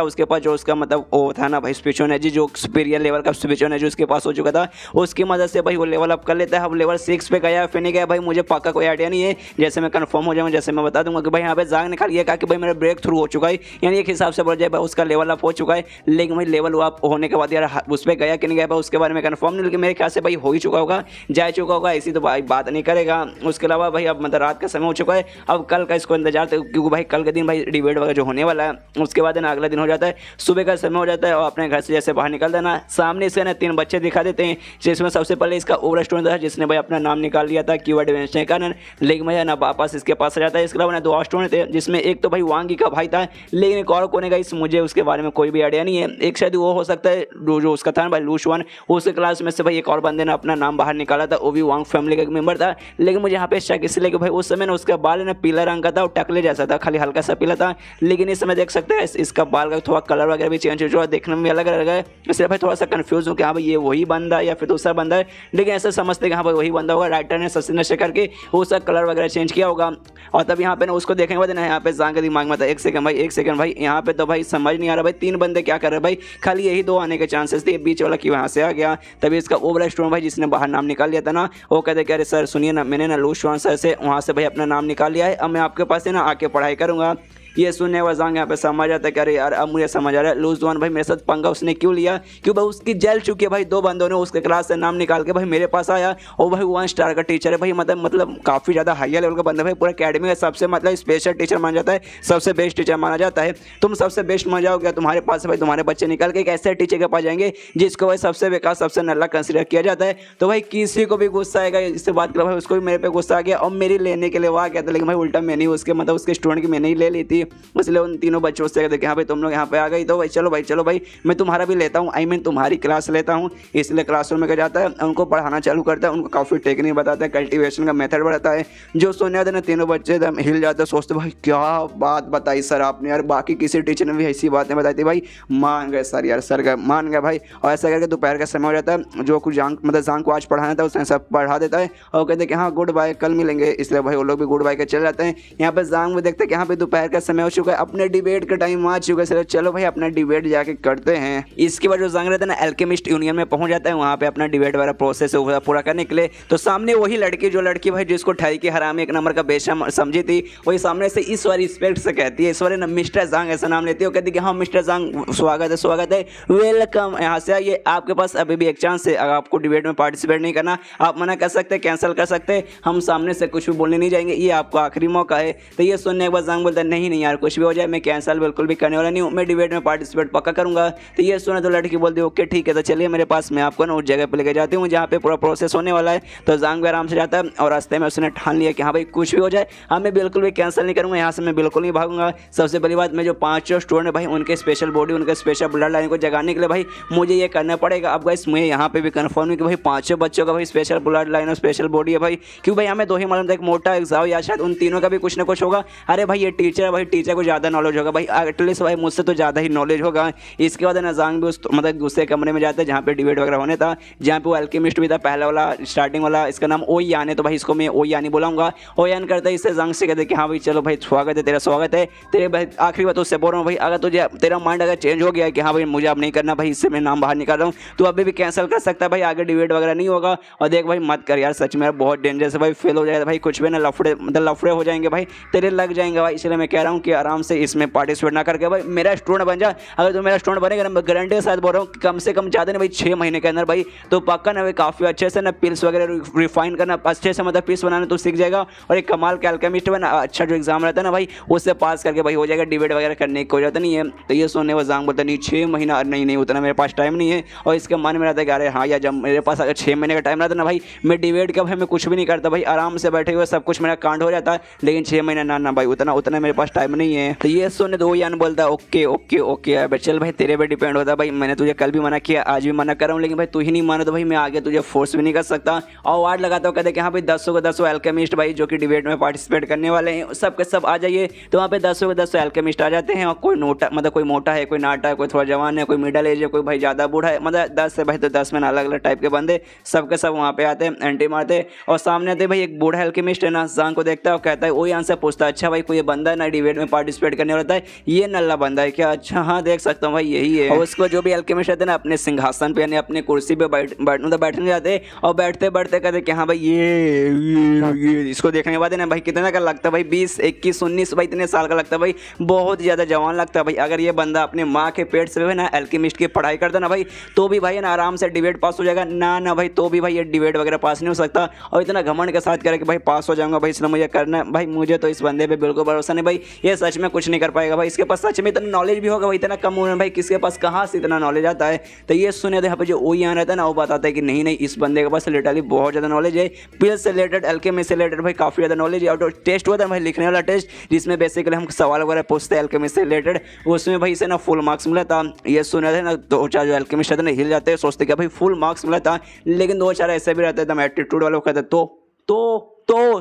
उसके पास जो उसका मतलब वो था ना भाई स्पिरिचुअलिटी जो सुपीरियर लेवल का स्पिरिचुअलिटी उसके पास हो चुका था, उसकी मदद से भाई वो लेवल अप कर लेता है। अब लेवल 6 पे गया फिर नहीं गया भाई मुझे पक्का कोई आइडिया नहीं है, जैसे मैं कंफर्म हो जाऊँ जैसे मैं बता दूंगा कि भाई यहाँ पे जांग निकाल गया कहा कि भाई मेरा ब्रेक थ्रू हो चुका है, यानी एक हिसाब से बोल जाए भाई उसका लेवल अप हो चुका है। लेकिन भाई लेवल अप होने के बाद यार उस पर गया कि नहीं गया भाई उसके बारे में कंफर्म नहीं, लेकिन मेरे ख्याल से भाई हो ही चुका होगा, जा चुका होगा, ऐसी तो भाई बात नहीं करेगा। उसके अलावा भाई अब मतलब रात का समय हो चुका है, अब कल का इसको इंतजार था क्योंकि भाई कल के दिन भाई डिबेट वगैरह जो होने वाला है, उसके बाद ना अगला दिन हो जाता है, सुबह का समय हो जाता है और अपने घर से जैसे बाहर निकल देना। सामने इसके ना 3 बच्चे दिखा देते हैं, जिसमें सबसे पहले इसका ओवर स्टूडेंट था जिसने भाई अपना नाम निकाल लिया था कीवर्ड वेंचने का, लेकिन भाई ना वापस इसके पास आ जाता है। इसके अलावा ना 2 स्टूडेंट थे, जिसमें एक तो भाई वांगी का भाई था, लेकिन एक और कोने का इस मुझे उसके बारे में कोई भी आइडिया नहीं है। एक शायद वो हो सकता है जो उसका था भाई लूशवान, उसके क्लास में से भाई एक और बंदे ने अपना नाम बाहर निकाला था, वो भी वांग फैमिली का एक मेंबर था। लेकिन मुझे यहाँ पे शक इसलिए कि भाई उस समय ना उसका बाल ना पीला रंग का था और टकले जैसा था, खाली हल्का सा पीला था, लेकिन इस समय देख सकते हैं इसका बाल का थोड़ा कलर वगैरह भी चेंज हो चुका है, देखने में भी अलग अलग है। इसलिए भाई थोड़ा सा कंफ्यूज हूँ कि हाँ भाई ये वही बंदा है या फिर दूसरा बंदा है, लेकिन ऐसा समझते कि हाँ भाई वही बंदा होगा, राइटर ने सस्ते नशे करके उसका कलर वगैरह चेंज किया होगा। और तब यहाँ पे ना उसको देखने के बाद ना यहाँ पे जांग के दिमाग में था एक सेकंड भाई यहाँ पे तो भाई समझ नहीं आ रहा भाई 3 बंदे क्या कर रहे हैं भाई, खाली यही 2 आने के चांसेस थे, बीच वाला कि वहाँ से आ गया। तभी इसका ओवर स्टूडेंट भाई जिसने बाहर नाम निकाल लिया था ना, वो कहते कि अरे सर सुनिए ना मैंने ना लूशवान सर से वहाँ से भाई अपना नाम निकाल लिया है, अब मैं आपके पास है ना आके पढ़ाई करूँगा। ये सुनने वाला जांग यहाँ पे समझ आता है कि अरे यार अब मुझे समझ आ रहा है लूजवान भाई मेरे साथ पंगा उसने क्यों लिया, क्यों भाई उसकी जेल चुकी है भाई 2 बंदों ने उसके क्लास से नाम निकाल के भाई मेरे पास आया, और भाई 1 स्टार का टीचर है भाई, मतलब काफ़ी ज़्यादा हाई लेवल का बंदा भाई, पूरा अकेडमी का सबसे मतलब स्पेशल टीचर माना जाता है, सबसे बेस्ट टीचर माना जाता है। तुम सबसे बेस्ट मान जाओगे तुम्हारे पास भाई तुम्हारे बच्चे निकल के एक ऐसे टीचर के पास जाएंगे जिसको भाई सबसे बेकार सबसे नल्ला कंसिडर किया जाता है, तो भाई किसी को भी गुस्सा आएगा। इससे बात करो भाई उसको भी मेरे पे गुस्सा आ गया और मेरी लेने के लिए वो आ गया था, लेकिन भाई उल्टा मैंने उसके मतलब उसके स्टूडेंट की मैंने ही ले ली थी, इसलिए उन तीनों बच्चों से कहते कि हाँ भाई तुम लोग यहाँ पे आ गई तो भाई चलो भाई मैं तुम्हारा भी लेता हूँ, आई मीन तुम्हारी क्लास लेता हूँ। इसलिए क्लासरूम में क्या जाता है उनको पढ़ाना चालू करता है, उनको काफ़ी टेक्निक बताता है, कल्टीवेशन का मेथड बताता है। जो सुनने आते ना तीनों बच्चे हिल जाते हैं, सोचते भाई क्या बात बताई सर आपने यार, बाकी किसी टीचर ने भी ऐसी बातें बताई थी भाई, मान गए सर यार, सर मान गए भाई। और ऐसा करके दोपहर का समय हो जाता है, जो कुछ जांग को आज पढ़ाना था उसने सब पढ़ा देता है और कहते हैं कि हाँ गुड बाय कल मिलेंगे, इसलिए भाई वो लोग भी गुड बाय के चले जाते हैं। यहाँ पे जांग में देखते हैं कि यहाँ पे दोपहर का समय हो चुका है, अपने डिबेट का टाइम आ चुका है, चलो भाई अपना डिबेट जाके करते हैं। इसके बाद जो जांग रहता है ना अल्केमिस्ट यूनियन में पहुंच जाता है, वहाँ पे अपना डिबेट वाला प्रोसेस पूरा करने के लिए, तो सामने वही लड़की भाई जिसको ठहरी के हरामी 1 नंबर का बेशम समझी थी, वही सामने से इस बार रिस्पेक्ट से कहती है, इस बार ना मिस्टर जांग ऐसा नाम लेती है, कहती है कि हाँ मिस्टर जांग स्वागत है वेलकम, यहाँ से आइए, आपके पास अभी भी एक चांस है, अगर आपको डिबेट में पार्टिसिपेट नहीं करना आप मना कर सकते, कैंसिल कर सकते, हम सामने से कुछ भी बोलने नहीं जाएंगे, ये आपका आखिरी मौका है। तो ये सुनने के बाद जांग बोलता है नहीं यार कुछ भी हो जाए मैं कैंसिल बिल्कुल भी करने वाला नहीं हूँ, मैं डिबेट में पार्टिसिपेट पक्का करूँगा। तो ये सुना तो लड़की बोलती है ओके ठीक है, तो चलिए मेरे पास, मैं आपको ना उस जगह पर लेके जाती हूँ जहाँ पे पूरा प्रोसेस होने वाला है। तो जांग भी आराम से जाता है और रास्ते में उसने ठान लिया कि हाँ भाई कुछ भी हो जाए हाँ मैं बिल्कुल भी कैंसिल नहीं करूँगा, यहाँ से मैं बिल्कुल नहीं भागूंगा। सबसे पहली बात, मैं जो 5 स्टूडेंट है भाई उनके स्पेशल बॉडी, उनके स्पेशल ब्लड लाइन को जगाने के लिए भाई मुझे ये करना पड़ेगा। अब गाइस मैं यहाँ पे भी कंफर्म है कि भाई 5 बच्चों का भाई स्पेशल ब्लड लाइन और स्पेशल बॉडी है भाई, क्यों भाई हमें 2 ही मालूम था, एक मोटा एग्जाम या शायद उन तीनों का भी कुछ ना कुछ होगा। अरे भाई ये टीचर है भाई, टीचर को ज़्यादा नॉलेज होगा भाई, एटलीस्ट भाई मुझसे तो ज़्यादा ही नॉलेज होगा। इसके बाद ना जांग भी उस मतलब दूसरे कमरे में जाता है जहाँ पे डिबेट वगैरह होने था, जहाँ पे वो अल्केमिस्ट भी था पहला वाला स्टार्टिंग वाला, इसका नाम ओयान है, तो भाई इसको मैं ओयानी बुलाऊंगा। ओयान करता है इससे जांग से कहते कि हाँ भाई चलो भाई स्वागत है तेरा, स्वागत है तेरे भाई। आखिरी बात उससे बोल रहा हूँ भाई, अगर तुझे तेरा माइंड अगर चेंज हो गया कि हाँ भाई मुझे अब नहीं करना भाई, इससे मैं नाम बाहर निकाल रहा हूँ, तो अभी भी कैंसिल कर सकता है भाई, आगे डिबेट वगैरह नहीं होगा। और देख भाई मत कर यार, सच में बहुत डेंजरस है भाई, फेल हो जाएगा भाई, कुछ भी ना लफड़े मतलब लफड़े हो जाएंगे भाई, तेरे लग जाएंगे भाई। इसलिए मैं कह रहा हूँ कि आराम से इसमें पार्टिसिपेट ना करके भाई मेरा स्टूडेंट बन जा। अगर तो मेरा स्टूडेंट बनेगा ना, मैं गारंटी के साथ बोल रहा हूँ कम से कम ज़्यादा नहीं भाई 6 महीने के अंदर भाई, तो पक्का ना भाई काफ़ी अच्छे से ना पिल्स वगैरह रिफाइन करना अच्छे से मतलब पिल्स बनाना तो सीख जाएगा, और एक कमाल के अल्केमिस्ट बना, अच्छा जो एग्जाम रहता है ना भाई उससे पास करके भाई हो जाएगा, डिबेट वगैरह करने की कोई जरूरत नहीं है। तो ये सुनने वो जांग बोलता नहीं 6 महीना नहीं उतना मेरे पास टाइम नहीं है, और इसके मन में रहता है कि अरे हाँ यार जब मेरे पास अगर 6 महीने का टाइम रहता ना भाई, मैं डिबेट का भाई मैं कुछ भी नहीं करता भाई, आराम से बैठे हुए सब कुछ मेरा कांड हो जाता है, लेकिन 6 महीना ना भाई उतना मेरे पास टाइम नहीं है। तो ये सुनने तो यान बोलता है ओके ओके ओके यार चल भाई तेरे पे डिपेंड होता है भाई, मैंने तुझे कल भी मना किया आज भी मना कर रहा हूँ, लेकिन भाई तू ही नहीं माना तो भाई मैं आगे तुझे फोर्स भी नहीं कर सकता। और वार्ड लगाता हूँ कहते कि हाँ भाई 10 को 10 एल्केमिस्ट भाई जो कि डिबेट में पार्टिसिपेट करने वाले हैं सब के सब आ जाइए। तो वहाँ पे 10 को 10 एल्केमिस्ट आ जाते हैं, और कोई नोटा मतलब कोई मोटा है, कोई नाटा है, कोई थोड़ा जवान है, कोई मिडल एज है, कोई भाई ज़्यादा बूढ़ा है, मतलब 10 है भाई, तो 10 में अलग अलग टाइप के बंदे सब के सब वहाँ पे आते हैं, एंट्री मारते। और सामने आते भाई एक बूढ़ा एल्केमिस्ट है ना, जांग को देखता है और कहता है वही आंसर पूछता है अच्छा भाई कोई बंदा है ना डिबेट में पार्टिसिपेट करने वाला है, ये नल्ला बंदा है क्या? अच्छा हाँ देख सकता हूँ भाई यही है। और उसको जो भी एल्केमिस्ट रहते हैं ना अपने सिंहासन पे यानी अपने कुर्सी पे बैठने जाते और बैठते बैठते कहते कि हाँ भाई ये इसको देखने के बाद ना भाई कितना का लगता है भाई 20 21 19 भाई इतने साल का लगता है भाई, बहुत ज़्यादा जवान लगता है भाई। अगर ये बंदा अपने माँ के पेट से ना एल्केमिस्ट की पढ़ाई करता ना भाई तो भी भाई ना आराम से डिबेट पास हो जाएगा, ना भाई तो भी भाई ये डिबेट वगैरह पास नहीं हो सकता। और इतना घमंड के साथ करे कि भाई पास हो जाऊंगा भाई इसलिए मुझे करना है भाई, मुझे तो इस बंदे पे बिल्कुल भरोसा नहीं भाई, ये सच में कुछ नहीं कर पाएगा भाई, इसके पास सच में इतना नॉलेज भी होगा भाई, इतना कम उम्र में भाई किसके पास कहाँ से इतना नॉलेज आता है। तो ये सुने थे यहाँ पे जो ओ यहाँ रहता है ना वो बताता है कि नहीं इस बंदे के पास लिटरली बहुत ज़्यादा नॉलेज है, पिल से रिलेटेड एल्केमी से रिलेटेड भाई काफ़ी ज़्यादा नॉलेज है। और टेस्ट हुआ था भाई लिखने वाला टेस्ट जिसमें बेसिकली हम सवाल वगैरह पूछते हैं एल्केमी से रिलेटेड, उसमें भाई इसे ना फुल मार्क्स मिला था। ये सुने थे ना 2-4 जो एल्केमिस्ट रहते ना हिल जाते हैं सोचते कि भाई फुल मार्क्स मिला था, लेकिन 2-4 ऐसे भी रहते थे एटीट्यूड वाले कहते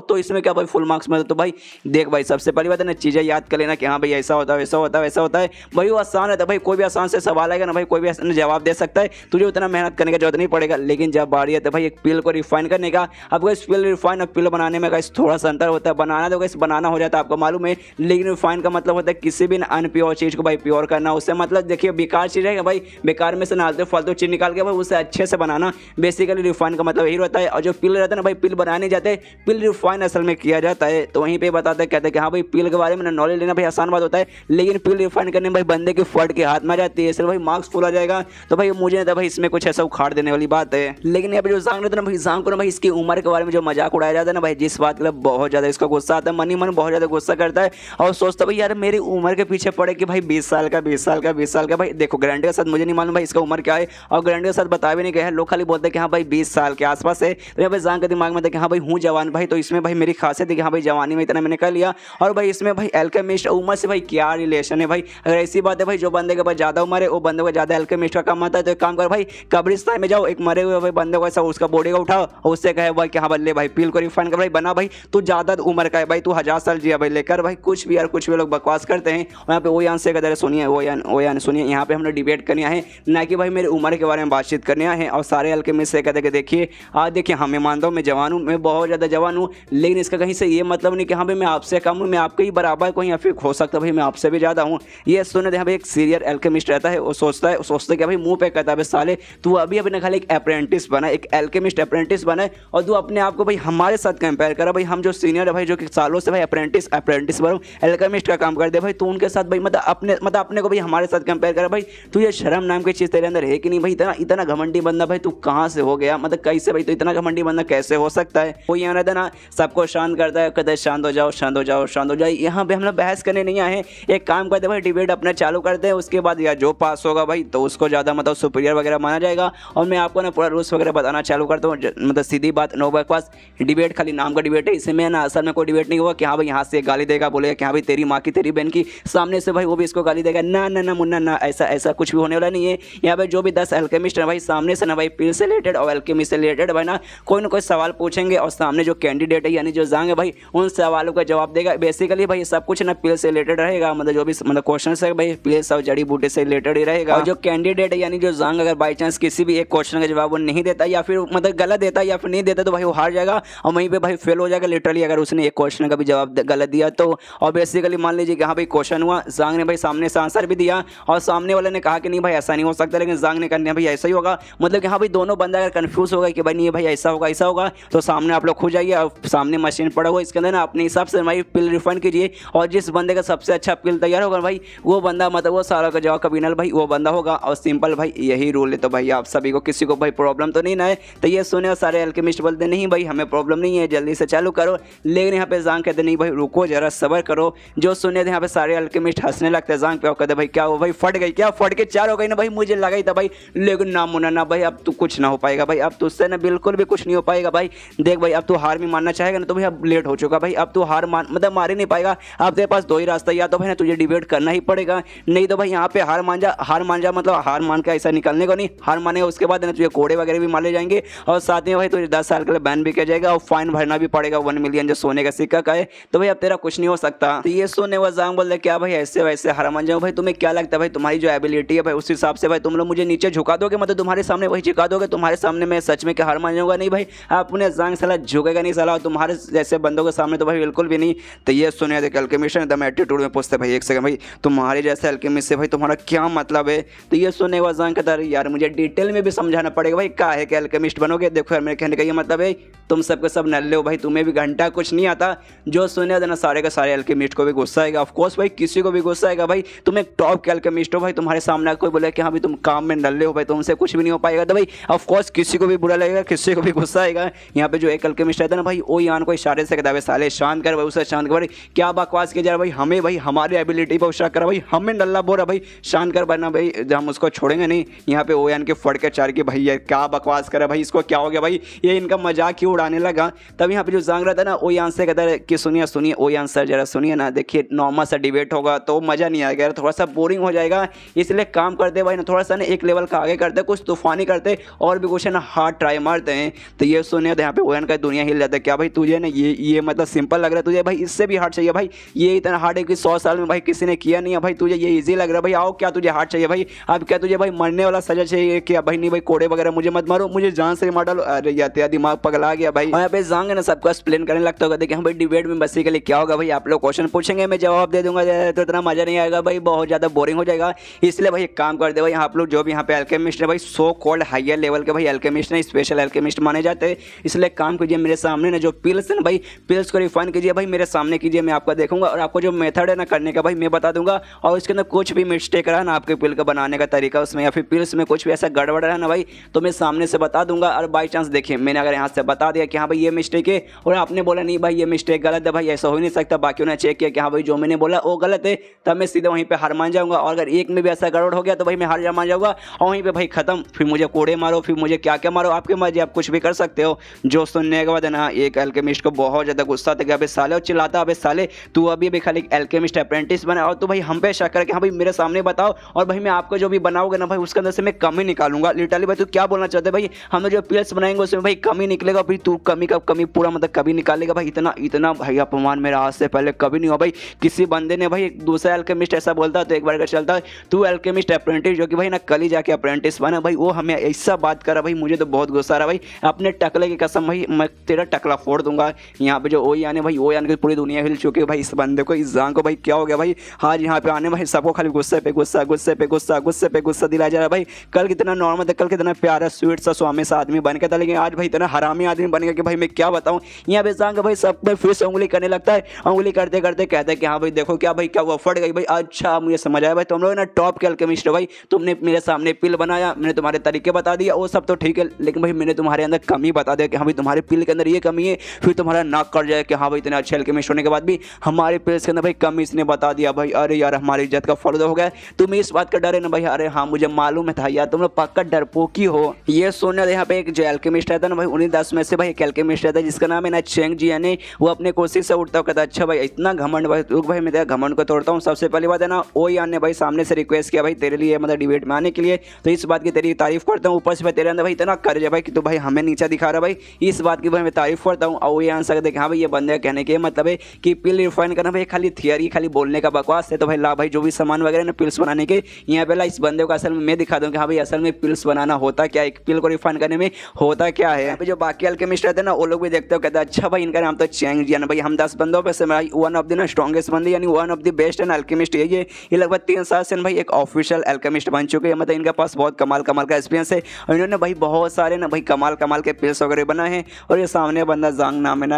तो इसमें क्या भाई फुल मार्क्स में। तो भाई देख भाई सबसे पहली बात है ना चीज़ें याद कर लेना कि हाँ भाई ऐसा होता है वैसा होता है वैसा होता है भाई, वो आसान रहता है भाई, कोई भी आसान से सवाल आएगा ना भाई कोई भी आसान जवाब दे सकता है, तुझे उतना मेहनत करने की जरूरत नहीं पड़ेगा। लेकिन जब बारी आती है भाई एक पिल को रिफाइन करने का, अब इस पिल रिफाइन और पिल बनाने में थोड़ा सा अंतर होता है, बनाना तो कैसे बनाना हो जाता है आपको मालूम है, लेकिन रिफाइन का मतलब होता है किसी भी अनप्योर चीज़ को भाई प्योर करना, उससे मतलब देखिए बेकार चीज़ है भाई, बेकार में से ना फालतू चीज़ निकाल के भाई उसे अच्छे से बनाना, बेसिकली रिफाइन का मतलब यही रहता है। और जो पिल रहता है ना भाई पिल बनाने जाते पिल रिफाइन असल में किया जाता है, तो वहीं पे बताते हैं कहते हैं कि हाँ भाई पिल के बारे में नॉलेज लेना भाई आसान बात होता है, लेकिन पिल रिफाइन करने में भाई बंदे की फट के हाथ में जाती है, इसलिए भाई मार्क्स फुल आ जाएगा। तो भाई मुझे नहीं था भाई इसमें कुछ ऐसा उखाड़ देने वाली बात है। लेकिन यहाँ पे जो जांग रहता है ना भाई जांग को ना भाई इसकी उम्र के बारे में जो मजाक उड़ाया जाता है ना भाई, जिस बात के लिए बहुत ज़्यादा इसका गुस्सा आता है, मन ही मन बहुत ज़्यादा गुस्सा करता है और सोचता भाई यार मेरी उम्र के पीछे पड़े कि भाई 20 साल का भाई देखो गारंटी के साथ मुझे नहीं मालूम भाई इसका उम्र क्या है, और गारंटी के साथ बता भी नहीं गया है, लोग खाली बोलते हैं कि हाँ भाई 20 साल के आसपास है। तो यहाँ पे जांग के दिमाग में था कि हाँ भाई हूँ जवान भाई, तो इसमें भाई मेरी खासियत है कि हाँ भाई जवानी में इतना मैंने कर लिया, और भाई इसमें भाई एल्केमिस्ट उम्र से भाई क्या रिलेशन है भाई। अगर ऐसी बात है भाई जो बंदे के पास ज़्यादा उम्र है वो बंदे को ज़्यादा एल्केमिस्ट का काम आता है, तो एक काम कर भाई कब्रिस्तान में जाओ, एक मरे हुए भाई बंदे को ऐसा उसका बॉडी को उठाओ और उससे कहे भाई कि हाँ बल्ले भाई पिल को रिफाइन कर भाई बना भाई तू ज़्यादा उम्र का है भाई, तू 1000 साल जिया भाई लेकर भाई कुछ भी यार कुछ भी लोग बकवास करते हैं। और यहाँ पे वो यान से कहते सुनिए वो यान सुनिए, यहाँ पे हमने डिबेट करने आए ना कि भाई मेरी उम्र के बारे में बातचीत करने आए हैं। और सारे एल्केमिस्ट से कहते कि देखिए आज देखिए हाँ मैं मानता हूँ मैं जवान हूँ, मैं बहुत ज़्यादा जवान हूँ, लेकिन इसका कहीं से ये मतलब नहीं कि हाँ भाई मैं आपसे कम हूँ, मैं आपके ही बराबर कोई या फिर हो सकता है भाई मैं आपसे भी ज़्यादा हूँ। ये सुने थे भाई एक सीनियर एल्केमिस्ट रहता है वो सोचता कि भाई मुंह पे कहता है साले तू अभी अपने खाली एक अप्रेंटिस बना, एक एल्केमिस्ट अप्रेंटिस बना और तू अपने आप को भाई हमारे साथ कंपेयर करा भाई, हम जो सीनियर है भाई जो कि सालों से भाई अप्रेंटिस बनो एल्केमिस्ट का काम कर दे भाई, तू उनके साथ भाई मतलब अपने को भाई हमारे साथ कंपेयर करा भाई, तू ये शर्म नाम की चीज़ तेरे अंदर है कि नहीं भाई, इतना घमंडी बंदा भाई तू कहाँ से हो गया, मतलब कैसे भाई तो इतना घमंडी बंदा कैसे हो सकता है। वो यहाँ रहता ना ना सबको शांत करता है, कहते हैं शांत हो जाओ शांत हो जाओ शांत हो जाओ। यहाँ पे हम लोग बहस करने नहीं आए हैं, एक काम करते हैं भाई डिबेट अपना चालू करते हैं, उसके बाद या जो पास होगा भाई तो उसको ज़्यादा मतलब सुपीरियर वगैरह माना जाएगा। और मैं आपको ना पूरा रूल्स वगैरह बताना चालू करता हूँ, मतलब सीधी बात, नो बकवास। डिबेट खाली नाम का डिबेट है, इसमें ना असल में कोई डिबेट नहीं हुआ कि हाँ भाई यहाँ से गाली देगा, बोलेगा कि हाँ भाई तेरी माँ की तेरी बहन की, सामने से भाई वो भी इसको गाली देगा, ना ना ना मुन्ना ना, ऐसा ऐसा कुछ भी होने वाला नहीं है। यहाँ पे जो भी 10 एल्केमिस्ट है भाई सामने से ना भाई पिल से रिलेटेड और एल्केमी से रिलेटेड भाई ना कोई सवाल पूछेंगे, और सामने जो कैंडिडेट है यानी जो जांग है भाई उन सवालों का जवाब देगा। बेसिकली भाई सब कुछ ना पिल से रिलेटेड रहेगा, मतलब जो भी मतलब क्वेश्चन है भाई पिल और जड़ी बूटी से रिलेटेड ही रहेगा। और जो कैंडिडेट है यानी जो जांग अगर बाई चांस किसी भी एक क्वेश्चन का जवाब वो नहीं देता या फिर मतलब गलत देता या फिर नहीं देता तो भाई वो हार जाएगा और वहीं पे भाई फेल हो जाएगा लिटरली, अगर उसने एक क्वेश्चन का भी जवाब गलत दिया तो। और बेसिकली मान लीजिए कि हाँ भाई क्वेश्चन हुआ, जांग ने भाई सामने से आंसर भी दिया और सामने वाले ने कहा कि नहीं भाई ऐसा नहीं हो सकता, लेकिन जांग ने कहना भाई ऐसा ही होगा, मतलब कि हाँ भाई दोनों बंदा अगर कंफ्यूज होगा कि भाई नहीं भाई ऐसा होगा तो सामने आप लोग खो जाइए और सामने मशीन पड़ा हुआ, इसके अंदर ना अपने हिसाब से भाई पिल रिफंड कीजिए, और जिस बंदे का सबसे अच्छा पिल तैयार होगा भाई वो बंदा मतलब वो सारा का जवाब का विनर भाई वो बंदा होगा। और सिंपल भाई यही रूल है, तो भाई आप सभी को किसी को भाई प्रॉब्लम तो नहीं ना है। तो ये सुने और सारे एल्केमिस्ट बोलते नहीं भाई हमें प्रॉब्लम नहीं है, जल्दी से चालू करो, लेकिन यहाँ पे जांग कहते नहीं भाई रुको जरा सबर करो। जो सुने थे यहाँ पे सारे एल्केमिस्ट हंसने लगते हैं जांग पे और कहते भाई क्या हो भाई फट गई क्या, फट के 4 हो गई ना भाई, मुझे लगा ही था भाई, लेकिन ना मुन्ना ना भाई अब तो कुछ ना हो पाएगा भाई, अब तुझसे ना बिल्कुल भी कुछ नहीं हो पाएगा भाई। देख भाई अब तू हार भी मानना चाहेगा ना तो भाई अब लेट हो चुका भाई, अब तू हार मान मतलब मार ही नहीं पाएगा, अब तेरे पास 2 ही रास्ता, या तो भाई ना तुझे डिबेट करना ही पड़ेगा, नहीं तो भाई यहाँ पे हार मान जा मतलब हार मान के ऐसा निकलने को नहीं, हार मानेगा उसके बाद ना तुझे कोड़े वगैरह भी मारे जाएंगे और साथ में भाई तुझे 10 साल के लिए बैन भी किया जाएगा और फाइन भरना भी पड़ेगा 1 मिलियन जो सोने का सिक्का का है। तो भाई अब तेरा कुछ नहीं हो सकता। तो ये सुनने वो जांग बोल रहे क्या भाई ऐसे वैसे हार मान जाऊँ, भाई तुम्हें क्या लगता है भाई तुम्हारी जो एबिलिटी है भाई उस हिसाब से भाई तुम लोग मुझे नीचे झुका दोगे, मतलब तुम्हारे सामने वही झुका दोगे, तुम्हारे सामने मैं सच में क्या हार मान जाऊंगा, नहीं भाई अपने जांग साला झुकेगा नहीं साला, तुम्हारे जैसे बंदों के सामने तो भाई बिल्कुल भी नहीं। तो ये सुने देख एल्केमिस्ट एकदम एटीट्यूड में पूछते भाई एक सेकंड भाई तुम्हारे जैसे एल्केमिस्ट से भाई तुम्हारा क्या मतलब है। तो ये सुनने के बाद जांग कहता है यार मुझे डिटेल में भी समझाना पड़ेगा भाई क्या है कि एल्केमिस्ट बनोगे। देखो यार मेरे कहने का ये मतलब है तुम सबके सब नल्ले हो भाई, तुम्हें भी घंटा कुछ नहीं आता। जो सुने देना सारे का सारे एल्केमिस्ट को भी गुस्सा आएगा, ऑफकोर्स भाई किसी को भी गुस्सा आएगा भाई, तुम एक टॉप के एल्केमिस्ट हो भाई, तुम्हारे सामने कोई बोले कि हाँ भाई तुम काम में नल्ले हो भाई तुमसे कुछ भी नहीं हो पाएगा, तो भाई ऑफकोर्स किसी को भी बुरा लगेगा, किसी को भी गुस्सा आएगा। यहाँ पे जो एक एल्केमिस्ट रहता है ना भाई वो यान को इशारे से कहता है साले शांत कर भाई, उसे शांत कर भाई, क्या बकवास किया जा रहा भाई, हमें भाई हमारी एबिलिटी पर शक करा भाई, हमें नल्ला बोल रहा भाई शांत कर वरना भाई हम उसको छोड़ेंगे नहीं। यहाँ पे ओ यान के फड़ के चार के भाई ये क्या बकवास करा भाई, इसको क्या हो गया भाई, ये इनका मजाक क्यों उड़ाने लगा। तब यहाँ पे जो जांग रहता है ना ओ यान से कहता है कि सुनिए सुनिए ओ यान सर जरा सुनिए ना, देखिए नॉर्मल सा डिबेट होगा तो मज़ा नहीं आएगा, थोड़ा सा बोरिंग हो जाएगा, इसलिए काम करते भाई ना थोड़ा सा ना एक लेवल का आगे करते, कुछ तूफानी करते और भी कुछ है ना हार्ड ट्राई मारते हैं। तो ये सुनिए तो यहाँ पे ओ यान का दुनिया हिल जाता है, क्या भाई तुझे ना ये मतलब सिंपल लग रहा है तुझे भाई, इससे भी हार्ड चाहिए भाई, ये इतना हार्ड है कि 100 साल में भाई किसी ने किया नहीं है भाई, तुझे ये इजी लग रहा है भाई, आओ क्या तुझे हार्ड चाहिए भाई, अब क्या तुझे भाई मरने वाला सजा चाहिए क्या भाई, नहीं भाई कोड़े वगैरह मुझे मत मारो, मुझे जान से मार डालो, अरे यार तेरा दिमाग पगला गया भाई। यहाँ पे जांग ना सबको एक्सप्लेन करने लगता होगा, देखिए भाई डिबेट में बेसिकली क्या होगा भाई, आप लोग क्वेश्चन पूछेंगे मैं जवाब दे दूंगा तो इतना मजा नहीं आएगा भाई, बहुत ज्यादा बोरिंग हो जाएगा, इसलिए भाई एक काम कर दे भाई आप लोग जो भी यहाँ पे एल्केमिस्ट है भाई सो कॉल्ड हायर लेवल के भाई एल्केमिस्ट ने स्पेशल एल्केमिस्ट माने जाते हैं, इसलिए काम कीजिए मेरे सामने ना जो पिल्स है ना भाई पिल्स को रिफाइन कीजिए भाई मेरे सामने कीजिए, मैं आपको देखूंगा और आपको जो मेथड है ना करने का भाई मैं बता दूंगा, और इसके अंदर कुछ भी मिस्टेक रहा ना आपके पिल का बनाने का तरीका उसमें या फिर पिल्स में कुछ भी ऐसा गड़बड़ रहा ना भाई तो मैं सामने से बता दूंगा। और बाई चांस देखिए मैंने अगर यहाँ से बता दिया कि हाँ भाई ये मिस्टेक है और आपने बोला नहीं भाई ये मिस्टेक गलत है भाई ऐसा हो नहीं सकता, बाकी ने चेक किया कि हाँ भाई जो मैंने बोला वो गलत है, तब मैं सीधे वहीं पे हार मान जाऊंगा, और अगर एक में भी ऐसा गड़बड़ हो गया तो भाई मैं हार मान जाऊंगा और वहीं पे भाई खत्म, फिर मुझे कोड़े मारो फिर मुझे क्या क्या मारो आपके मर्जी, आप कुछ भी कर सकते हो। जो सुनने के बाद है ना एक एल्केमिस्ट को बहुत ज़्यादा गुस्सा था कि अबे साले, और चिल्लाता अबे साले तू अभी भी खाली एल्केमिस्ट अप्रेंटिस बना और तो भाई हम पे शक कर कि हाँ भाई मेरे सामने बताओ और भाई मैं आपको जो भी बनाओगे ना भाई उसके अंदर से मैं कमी निकालूंगा। लिटरली भाई तू क्या बोलना चाहते भाई, हम जो पिल्स बनाएंगे उसमें भाई कमी निकलेगा, भाई तू कमी का कमी पूरा मतलब कभी निकालेगा भाई, इतना इतना भाई अपमान मेरा आज से पहले कभी नहीं हुआ भाई। किसी बंदे ने भाई एक दूसरा एल्केमिस्ट ऐसा बोलता तो एक बार का चलता तू एल्केमिस्ट अप्रेंटिस जो कि भाई ना कल ही जाके अप्रेंटिस बना भाई, वो हमें ऐसा बात करा भाई मुझे तो बहुत गुस्सा आ रहा भाई, अपने टकले की कसम भाई मैं तेरा टकला फोड़ दूंगा। यहाँ पे जो ओ यानी भाई ओ यानी पूरी दुनिया हिल चुकी है भाई, इस बंदे को इस जांग को भाई क्या हो गया भाई, आज यहाँ पे आने भाई सबको खाली गुस्से पे गुस्सा गुस्से पे गुस्सा गुस्से पे गुस्सा दिलाया जा रहा है भाई। कल कितना नॉर्मल था, कल कितना प्यारा स्वीट सा स्वामी सा आदमी बन के था, लेकिन आज भाई इतना हरामी आदमी बन गया कि भाई मैं क्या बताऊँ। यहाँ पे जांग भाई सब पे फिर से उंगली करने लगता है, उंगली करते करते कहते हैं कि हाँ भाई देखो क्या भाई क्या हुआ फट गई भाई, अच्छा मुझे समझ आया भाई तुम लोग ना टॉप के एल्केमिस्ट हो भाई, तुमने मेरे सामने पिल बनाया, मैंने तुम्हारे तरीके बता दिया वो सब तो ठीक है, लेकिन भाई मैंने तुम्हारे अंदर कमी बता दिया कि हाँ भाई तुम्हारे पिल के अंदर ये कमी है, फिर तुम्हारा नाक कट जाए कि हाँ भाई इतने अच्छे अल्केमिस्ट होने के बाद भी हमारे पिल्स के अंदर भाई कमी इसने बता दिया भाई, अरे यार हमारी इज्जत का फालूदा हो गया। तुम्हें इस बात का डर है ना भाई, अरे हाँ मुझे मालूम है था यार, तुम लोग पक्का डरपोकी हो। ये सुनना यहाँ पे एक जो अल्केमिस्ट रहता है ना भाई, उन्हीं 10 में से भाई एक अल्केमिस्ट रहता है जिसका नाम है ना चेंग जी, यानी वो अपने कोशिश से उठता है, कहता है अच्छा भाई इतना घमंड भाई, रुक भाई मैं तेरा घमंड को तोड़ता हूँ। सबसे पहली बात है ना ओ यान ने भाई सामने से रिक्वेस्ट किया भाई तेरे लिए मतलब डिबेट में आने के लिए, तो इस बात की तेरी तारीफ करता हूँ। ऊपर से भाई तेरे अंदर भाई इतना कर्ज है भाई कि तू भाई हमें नीचा दिखा रहा भाई, इस बात की भाई मैं तारीफ करता हूँ। और वो ये आंसर दे कि हाँ भाई ये बंदे कहने के मतलब है कि पिल रिफाइन करना भाई खाली थियरी खाली बोलने का बकवास है, तो भाई ला भाई जो भी सामान वगैरह ना पिल्स बनाने के यहाँ पे ला इस बंदे को असल में मैं दिखा दूँ कि हाँ भाई असल में पिल्स बनाना होता क्या है, एक पिल को रिफाइन करने में होता क्या है। यहाँ पे जो बाकी अल्केमिस्ट रहते हैं ना वो लोग भी देखते हो, कहते हैं अच्छा भाई इनका नाम तो चेंग जी है ना भाई, हम 10 बंदों पे से भाई वन ऑफ द ना स्ट्रॉन्गेस्ट बंदे यानी one of the best and alchemist है ये लगभग 3 साल से भाई एक ऑफिशियल अल्केमिस्ट बन चुके हैं, मतलब इनके पास बहुत कमाल का एक्सपीरियंस है और इन्होंने भाई बहुत सारे ना भाई कमाल के पिल्स वगैरह बनाए हैं। और ये सामने बंदा जांग नाम है ना,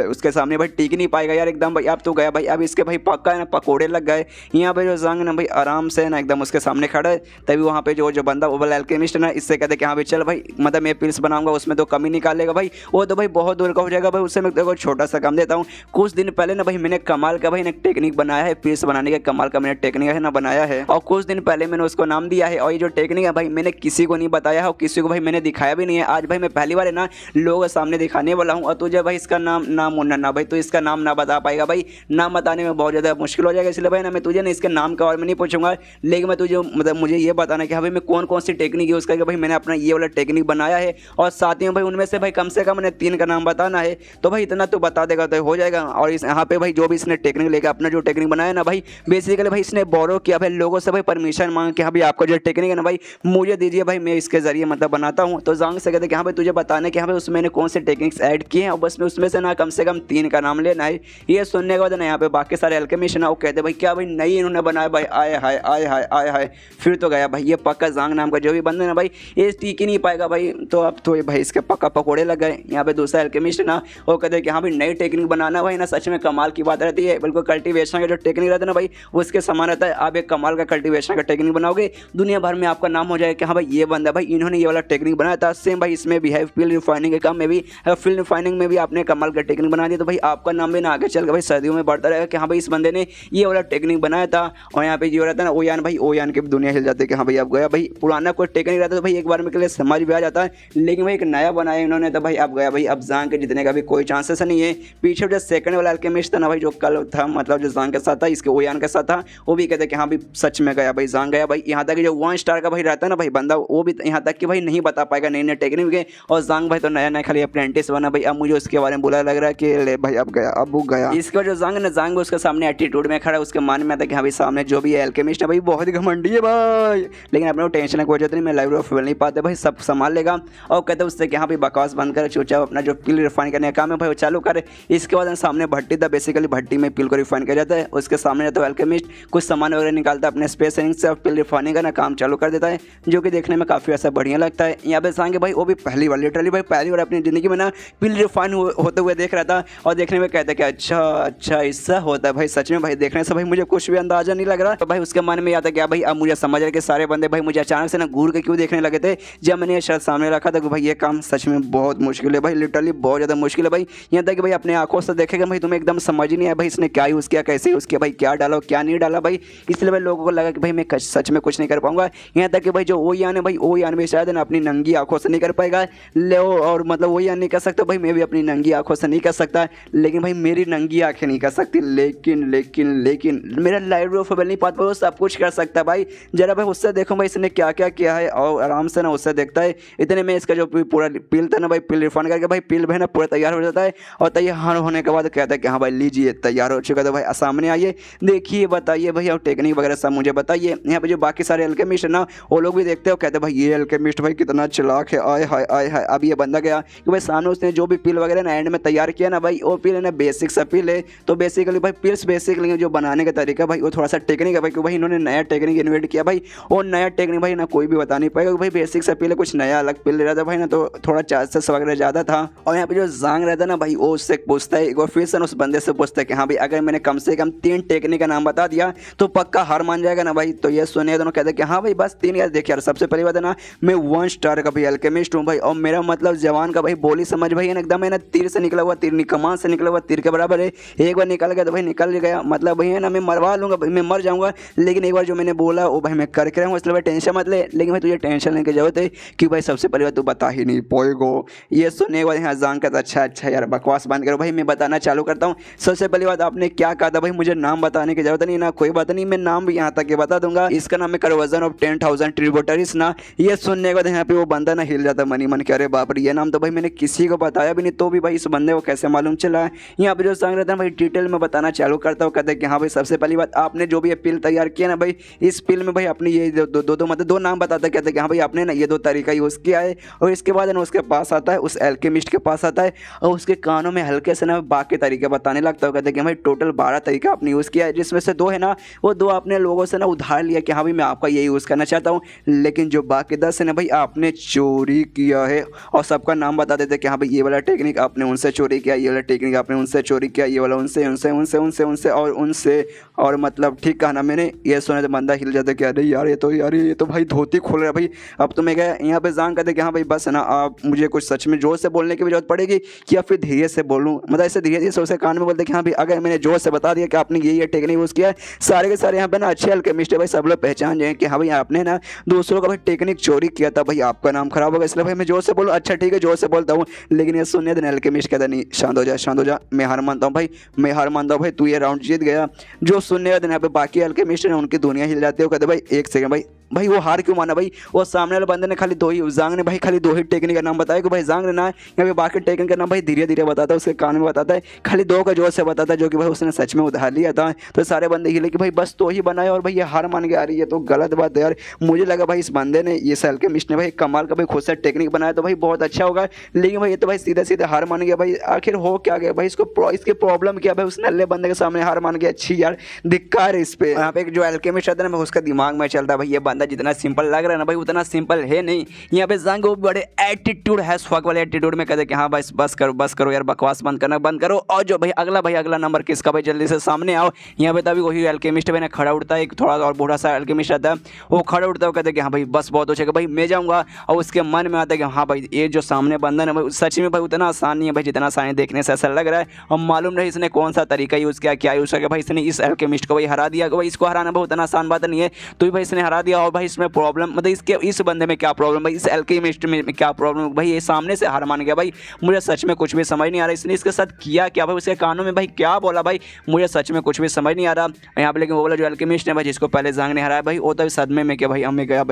उसके सामने भाई टिक नहीं पाएगा यार एकदम भाई, अब तो गया भाई, अब इसके भाई पक्का है ना पकोड़े लग गए। यहाँ पे जो जांग ना भाई आराम से ना एकदम उसके सामने खड़ा है, तभी वहाँ पे जो बंदा वो वाला अल्केमिस्ट है ना इससे कहते कि हाँ भाई चल भाई मतलब मैं पिल्स बनाऊंगा उसमें तो कमी निकालेगा भाई, वो तो भाई बहुत दूर का हो जाएगा भाई, उससे मैं तेरे को छोटा सा काम देता हूँ। कुछ दिन पहले ना भाई मैंने कमाल का भाई ना टेक्निक बनाया है पिल्स बनाने का, कमाल का मैंने टेक्निक है ना बनाया है और कुछ दिन पहले मैंने उसको नाम दिया है। और ये जो टेक्निक है भाई मैंने किसी को नहीं बताया है और किसी को भाई मैंने दिखाया भी नहीं है, आज भाई मैं पहली बार है ना लोगों के सामने दिखाने वाला हूँ। और तुझे भाई इसका नाम मुन्ना ना भाई, तो इसका नाम ना बता पाएगा भाई, नाम बताने में बहुत ज़्यादा मुश्किल हो जाएगा, इसलिए भाई ना मैं तुझे ना इसके नाम के बारे में नहीं पूछूंगा, लेकिन मैं तुझे मतलब मुझे ये बताना कि हाँ भाई मैं कौन सी टेक्निक यूज़ करके भाई मैंने अपना ये वाला टेक्निक बनाया है, और साथ ही भाई उनमें से भाई कम से कम मैंने 3 का नाम बताना है, तो भाई इतना तो बता देगा तो हो जाएगा। और इस यहाँ पे भाई जो भी इसने टेक्निक लेकर अपना जो टेक्निक बनाया ना भाई बेसिकली भाई इसने बोरो किया भाई लोगों से भाई परमिशन मांग के हाँ भाई आपका जो टेक्निक है ना भाई मुझे दीजिए भाई मैं इसके जरिए मतलब बनाता हूँ। तो जांग से कहते कि हाँ भाई तुझे बताने कि हाँ भाई उसमें मैंने कौन से टेक्निक्स ऐड किए हैं और बस में उसमें से ना कम से कम 3 का नाम लेना है। ये सुनने के बाद ना यहाँ पे बाकी सारे अल्केमिस्ट ना वो कहते भाई क्या भाई नहीं इन्होंने बनाया भाई, आए हाय आए हाय आए हाय, फिर तो गया भाई ये पक्का जांग नाम का जो भी बंदा ना भाई ये टीक ही नहीं पाएगा भाई, तो अब तो भाई इसके पक्का पकोड़े लग गए। यहाँ पे दूसरा अल्केमिस्ट ना वो कहते हैं कि हाँ भाई नई टेक्निक बनाना भाई ना सच में कमाल की बात रहती है, बिल्कुल कल्टीवेशन का जो टेक्निक रहता है ना भाई उसके समान रहता है। आप एक कमाल का कल्टीवेशन का टेक्निक बनाओगे दुनिया भर में आपका नाम हो जाएगा कि हाँ भाई ये बंदा भाई इन्होंने ये वाला टेक्निक बनाया था। सेम भाई इसमें भी है फील्ड रिफाइनिंग के काम में भी है, फील्ड रिफाइनिंग में भी आपने कमाल का टेक्निक बना दिया, तो भाई आपका नाम भी ना आगे चल के भाई सर्दियों में बढ़ता रहेगा कि हाँ भाई इस बंदे ने ये वाला टेक्निक बनाया था। और यहाँ पे जो रहता है ना ओयान भाई ओयान की दुनिया हिल जाती है कि हाँ भाई अब गया भाई, पुराना कोई टेक्निक रहता है तो भाई एक बार में के लिए समझ भी आ जाता है, लेकिन भाई एक नया बनाया इन्होंने तो भाई अब गया भाई, अब जांग के जीतने का भी कोई चांसेस नहीं है। पीछे जो सेकंड वाला अल्केमिस्ट था ना भाई जो कल था मतलब जो जांग के साथ था इसके ओयान के साथ था वो भी कहते कि हाँ भाई सच में गया भाई जांग गया भाई। यहाँ तक कि जो 1 स्टार का भाई रहता है ना भाई बंदा वो भी यहाँ तक कि भाई नहीं बता पाएगा नई नई टेक्निक के, और जांग भाई तो नया नया खाली अप्रेंटिस बना भाई, अब मुझे उसके बारे में बुरा लग रहा है कि ले भाई अब गया अब वो गया। इसके जो जांग ना जांग उसके सामने एटीट्यूड में खड़ा उसके मन में आता कि हाँ भाई सामने जो भी है अल्केमिस्ट है भाई बहुत घमंडी है भाई, लेकिन अपने टेंशन कोई जरूरत नहीं, मैं लाइव फैल नहीं पाते भाई सब संभाल लेगा। और कहते उससे कि हाँ भाई बकवास बंद कर चुपचाप अपना जो पिल रिफाइन करने का काम है भाई वो चालू करे। इसके बाद सामने भट्टी था, बेसिकली भट्टी में पिल को रिफाइन किया जाता है, उसके सामने रहता है अल्केमिस्ट कुछ सामान वगैरह निकालता है अपने स्पेस से पिल रिफाइनिंग का ना काम चालू कर देता है, जो कि देखने में काफ़ी ऐसा बढ़िया लगता है। यहाँ पे सांगे भाई वो भी पहली बार लिटरली भाई पहली बार अपनी ज़िंदगी में ना पिल रिफाइन होते हुए देख रहा था, और देखने में कहता है कि अच्छा अच्छा ऐसा होता है भाई, सच में भाई देखने से भाई मुझे कुछ भी अंदाजा नहीं लग रहा। तो भाई उसके मन में आता क्या भाई अब मुझे समझ रहा कि सारे बंदे भाई मुझे अचानक से ना घूर के क्यों देखने लगे थे जब मैंने शर्ट सामने रखा था कि भाई ये काम सच में बहुत मुश्किल है भाई, लिटरली बहुत ज़्यादा मुश्किल है भाई। यहाँ तक कि भाई अपने आंखों से देखेगा भाई तुम्हें एकदम समझ ही नहीं आया भाई इसने क्या यूज़ किया कैसे यूज़ किया भाई क्या डाला क्या नहीं डाला भाई, इसलिए भाई लोगों को लगा कि भाई मैं सच में कुछ नहीं कर पाऊंगा। यहाँ तक कि भाई जो वो यान है भाई वो यान भी शायद ना अपनी नंगी आंखों से नहीं कर पाएगा ले, और मतलब वो यान नहीं कर सकता भाई मैं भी अपनी नंगी आंखों से नहीं कर सकता, लेकिन भाई मेरी नंगी आंखें नहीं कर सकती, लेकिन लेकिन लेकिन मेरा लाइव प्रोफाइल नहीं पाता वो सब कुछ कर सकता है भाई। जरा भाई उससे देखो भाई इसने क्या क्या किया है और आराम से ना उससे देखता है। इतने में इसका जो पूरा पिल था ना भाई पिल रिफाइन करके भाई पिल भाई ना पूरा तैयार हो जाता है, और तैयार होने के बाद कहता है कि हाँ भाई लीजिए तैयार हो चुका था भाई, सामने आइए देखिए बताइए भाई और टेक्निक वगैरह सब मुझे बताइए। यहाँ पे जो बाकी सारे अल्केमिस्ट है ना वो लोग भी देखते हो कहते हैं भाई ये अल्केमिस्ट भाई कितना चालाक है, आए हाय आए हाय। अब ये बंदा गया कि भाई सामने उसने जो भी पिल वगैरह ना एंड में तैयार किया ना भाई वो पिल है ना बेसिक सा पिल है, तो बेसिकली भाई पिल्स बेसिकली जो बनाने का तरीका भाई वो थोड़ा सा टेक्निक है भाई, क्योंकि भाई इन्होंने नया टेक्निक इन्वेंट किया भाई, और नया टेक्निक भाई ना कोई भी बता नहीं पाएगा भाई बेसिक सा पिल कुछ नया अलग पिल रहता भाई ना, तो थोड़ा चार्जेस वगैरह ज़्यादा था। और यहाँ पे जो जांग रहता है ना भाई वो उससे पूछता है एक बार फिर से उस बंदे से पूछता है कि हाँ भाई अगर मैंने कम से कम 3 टेक्निक का नाम बता दिया तो पक्का हार मान जाएगा ना भाई। तो ये सुने दोनों कहते हैं कि हाँ भाई बस 3 यार देखिए यार सबसे पहली बात है ना मैं 1 स्टार का भाई अल्केमिस्ट हूँ भाई, और मेरा मतलब जवान का भाई बोली समझ भाई है ना, एकदम है ना तीर से निकला हुआ तीर, कमान से निकला हुआ तीर के बराबर है। एक बार निकल गया तो भाई निकल गया, मतलब भाई है ना मैं मरवा लूँगा भाई, मैं मर जाऊँगा, लेकिन एक बार जो मैंने बोला वो भाई मैं करके रहूँगा, इसलिए भाई टेंशन मत ले। लेकिन भाई तुझे टेंशन लेने की जरूरत है कि भाई सबसे पहले बात तू बता ही नहीं पाएगा। ये सुनने के बाद यहाँ जान का अच्छा यार बकवास बंद करो भाई, मैं बताना चालू करता हूँ। सबसे पहली बात आपने क्या कहा था भाई, मुझे नाम बताने की जरूरत नहीं ना, कोई बात नहीं, मैं नाम भी यहाँ तक के बता दूंगा। इसका नाम है कन्वर्जन ऑफ 10,000 ट्रिब्यूटरीज ना। ये सुनने के बाद यहाँ पे वो बंदा ना हिल जाता मनी मन के, अरे बाप रे ये नाम तो भाई मैंने किसी को बताया भी नहीं, तो भी भाई इस बंदे को कैसे मालूम चला है। यहाँ पे जो संग रहता है भाई डिटेल में बताना चालू करता हूँ। कहते हैं कि हाँ भाई सबसे पहली बात आपने जो भी ये पिल तैयार किया ना भाई, इस पिल में भाई अपनी ये दो मतलब दो नाम बताता है। कहते हैं कि हाँ भाई आपने ना ये 2 तरीका यूज़ किया है, और इसके बाद ना उसके पास आता है, उस एल्केमिस्ट के पास आता है, और उसके कानों में हल्के से ना बाकी तरीके बताने लगता है। कहते हैं कि भाई टोटल 12 तरीका आपने यूज़ किया है, जिसमें से 2 है ना वो 2 आपने लोगों से ना उधार लिया कि हाँ भाई मैं आपका ये यूज़ करना चाहता हूँ, लेकिन जो बाकी 10 है ना भाई आपने चोरी किया है। और सबका नाम बता देते कि हाँ भाई ये वाला टेक्निक आपने उनसे चोरी किया, ये वाला टेक्निक आपने उनसे चोरी किया, ये वाला उनसे उनसे उनसे उनसे उनसे और उनसे, और मतलब ठीक कहा ना मैंने। ये सुने तो बंदा हिल जाता है कि अरे यार ये तो भाई धोती खोल रहा है भाई। अब तो मैं गया यहाँ पे जान कहते कि हाँ भाई बस ना आप मुझे कुछ सच में जोर से बोलने की भी जरूरत पड़ेगी या फिर धीरे से बोलूँ, मतलब ऐसे धीरे धीरे से उसे कान में बोलते कि हाँ भाई अगर मैंने जोर से बता दिया कि आपने ये टेक्निक यूज़ किया है, सारे के सारे यहाँ पे ना अच्छे अल्केमिस्ट है भाई, सब लोग पहचान जाए कि हाँ भाई आपने ना दूसरों का भाई टेक्निक चोरी किया था, भाई आपका नाम खराब होगा, इसलिए भाई मैं जोर से बोलूँ। अच्छा ठीक है जोर से बोलता हूँ, लेकिन ये सुनने देना अल्केमिस्ट कहता नहीं शांत हो जा, मैं हार मानता हूँ भाई, मैं हार मानता हूँ भाई, तू ये राउंड जीत गया। जो सुनने का दिन यहाँ पे बाकी अल्केमिस्ट है उनकी दुनिया हिल जाती है। कहते भाई एक सेकंड भाई वो हार क्यों माना भाई, वो सामने वाले बंदे ने खाली 2 ही, जांग ने भाई खाली 2 ही टेक्निक का नाम बताया कि भाई जांग ने ना यहाँ पे बाकी टेक्निक का नाम भाई धीरे धीरे बताता है, उसके कान में बताता है, खाली 2 का जोर से बताता है, जो कि भाई उसने सच में उधार लिया था। तो सारे बंदे हिले कि भाई बस 2 ही बनाए और भाई ये हार मान के आ रही है, तो गलत बात है यार। मुझे लगा भाई इस बंदे ने ये अल्केमिस्ट ने भाई कमाल का भाई खुद से टेक्निक बनाया तो भाई बहुत अच्छा होगा, लेकिन भाई ये तो भाई सीधा सीधा हार मान गया भाई। आखिर हो क्या गया भाई इसको, इसकी प्रॉब्लम क्या भाई, उस नल्ले बंदे के सामने हार मान गया। अच्छी यार धिक्कार है इस पे। यहाँ पे जो अल्केमिस्ट आता है ना उसका दिमाग में चलता है भाई ये बंदा जितना सिंपल लग रहा है ना भाई उतना सिंपल है नहीं। यहाँ पे जांग बड़े एटीट्यूड है, फक वाले एटीट्यूड में कहते कि हाँ भाई बस करो यार, बकवास बंद करना बंद करो। और जो भाई अगला नंबर किसका भाई जल्दी से सामने आओ। यहाँ पे तभी वही अल्केमिस्ट भाई खड़ा उठता है, एक थोड़ा और बूढ़ा सा अल्केमिस्ट आता है, वो खड़ा उठता है, कहते कि हाँ भाई बस बहुत हो जाएगा भाई मैं जाऊँगा। और उसके मन में आता है कि हाँ भाई ये जो सामने बंदा है भाई सच में भाई उतना आसान नहीं है भाई जितना आसान देखने से ऐसा लग रहा है। और मालूम नहीं इसने कौन सा तरीका यूज़ किया, क्या यूज़ किया भाई इसने इस अल्केमिस्ट को भाई हरा दिया। भाई इसको हराना बहुत उतना आसान बात नहीं है, तो भाई इसने हरा दिया। और भाई इसमें प्रॉब्लम मतलब इस बंदे में क्या प्रॉब्लम भाई, इस अल्केमिस्ट में क्या प्रॉब्लम भाई, ये सामने से हार मान गया भाई। मुझे सच में कुछ भी समझ नहीं आ रहा इसने इसके साथ किया क्या भाई, उसके कानों में भाई क्या बोला भाई, मुझे सच में कुछ भी समझ नहीं आ रहा यहाँ पे। लेकिन वो बोला जो अल्केमिस्ट है भाई जिसको पहले जांग ने हराया भाई वो तो सदमे में कि भाई अब मैं गया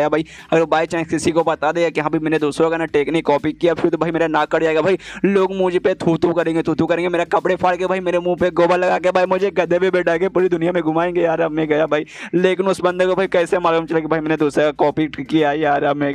भाई। अगर बाई चांस किसी को बता दे कि हाँ भाई मैंने दूसरों का ना टेक्निक कॉपी किया फिर तो भाई मेरा नाक कट जाएगा भाई, लोग मुझे पे थू करेंगे, मेरा कपड़े फाड़ के भाई मेरे मुंह पे गोबर लगा के भाई मुझे गधे पे बैठा के पूरी दुनिया में घुमाएंगे यार। अब मैं गया भाई, लेकिन उस बंदे को भाई कैसे मालूम चला कि भाई मैंने दूसरे का कॉपी किया यार। अब मैं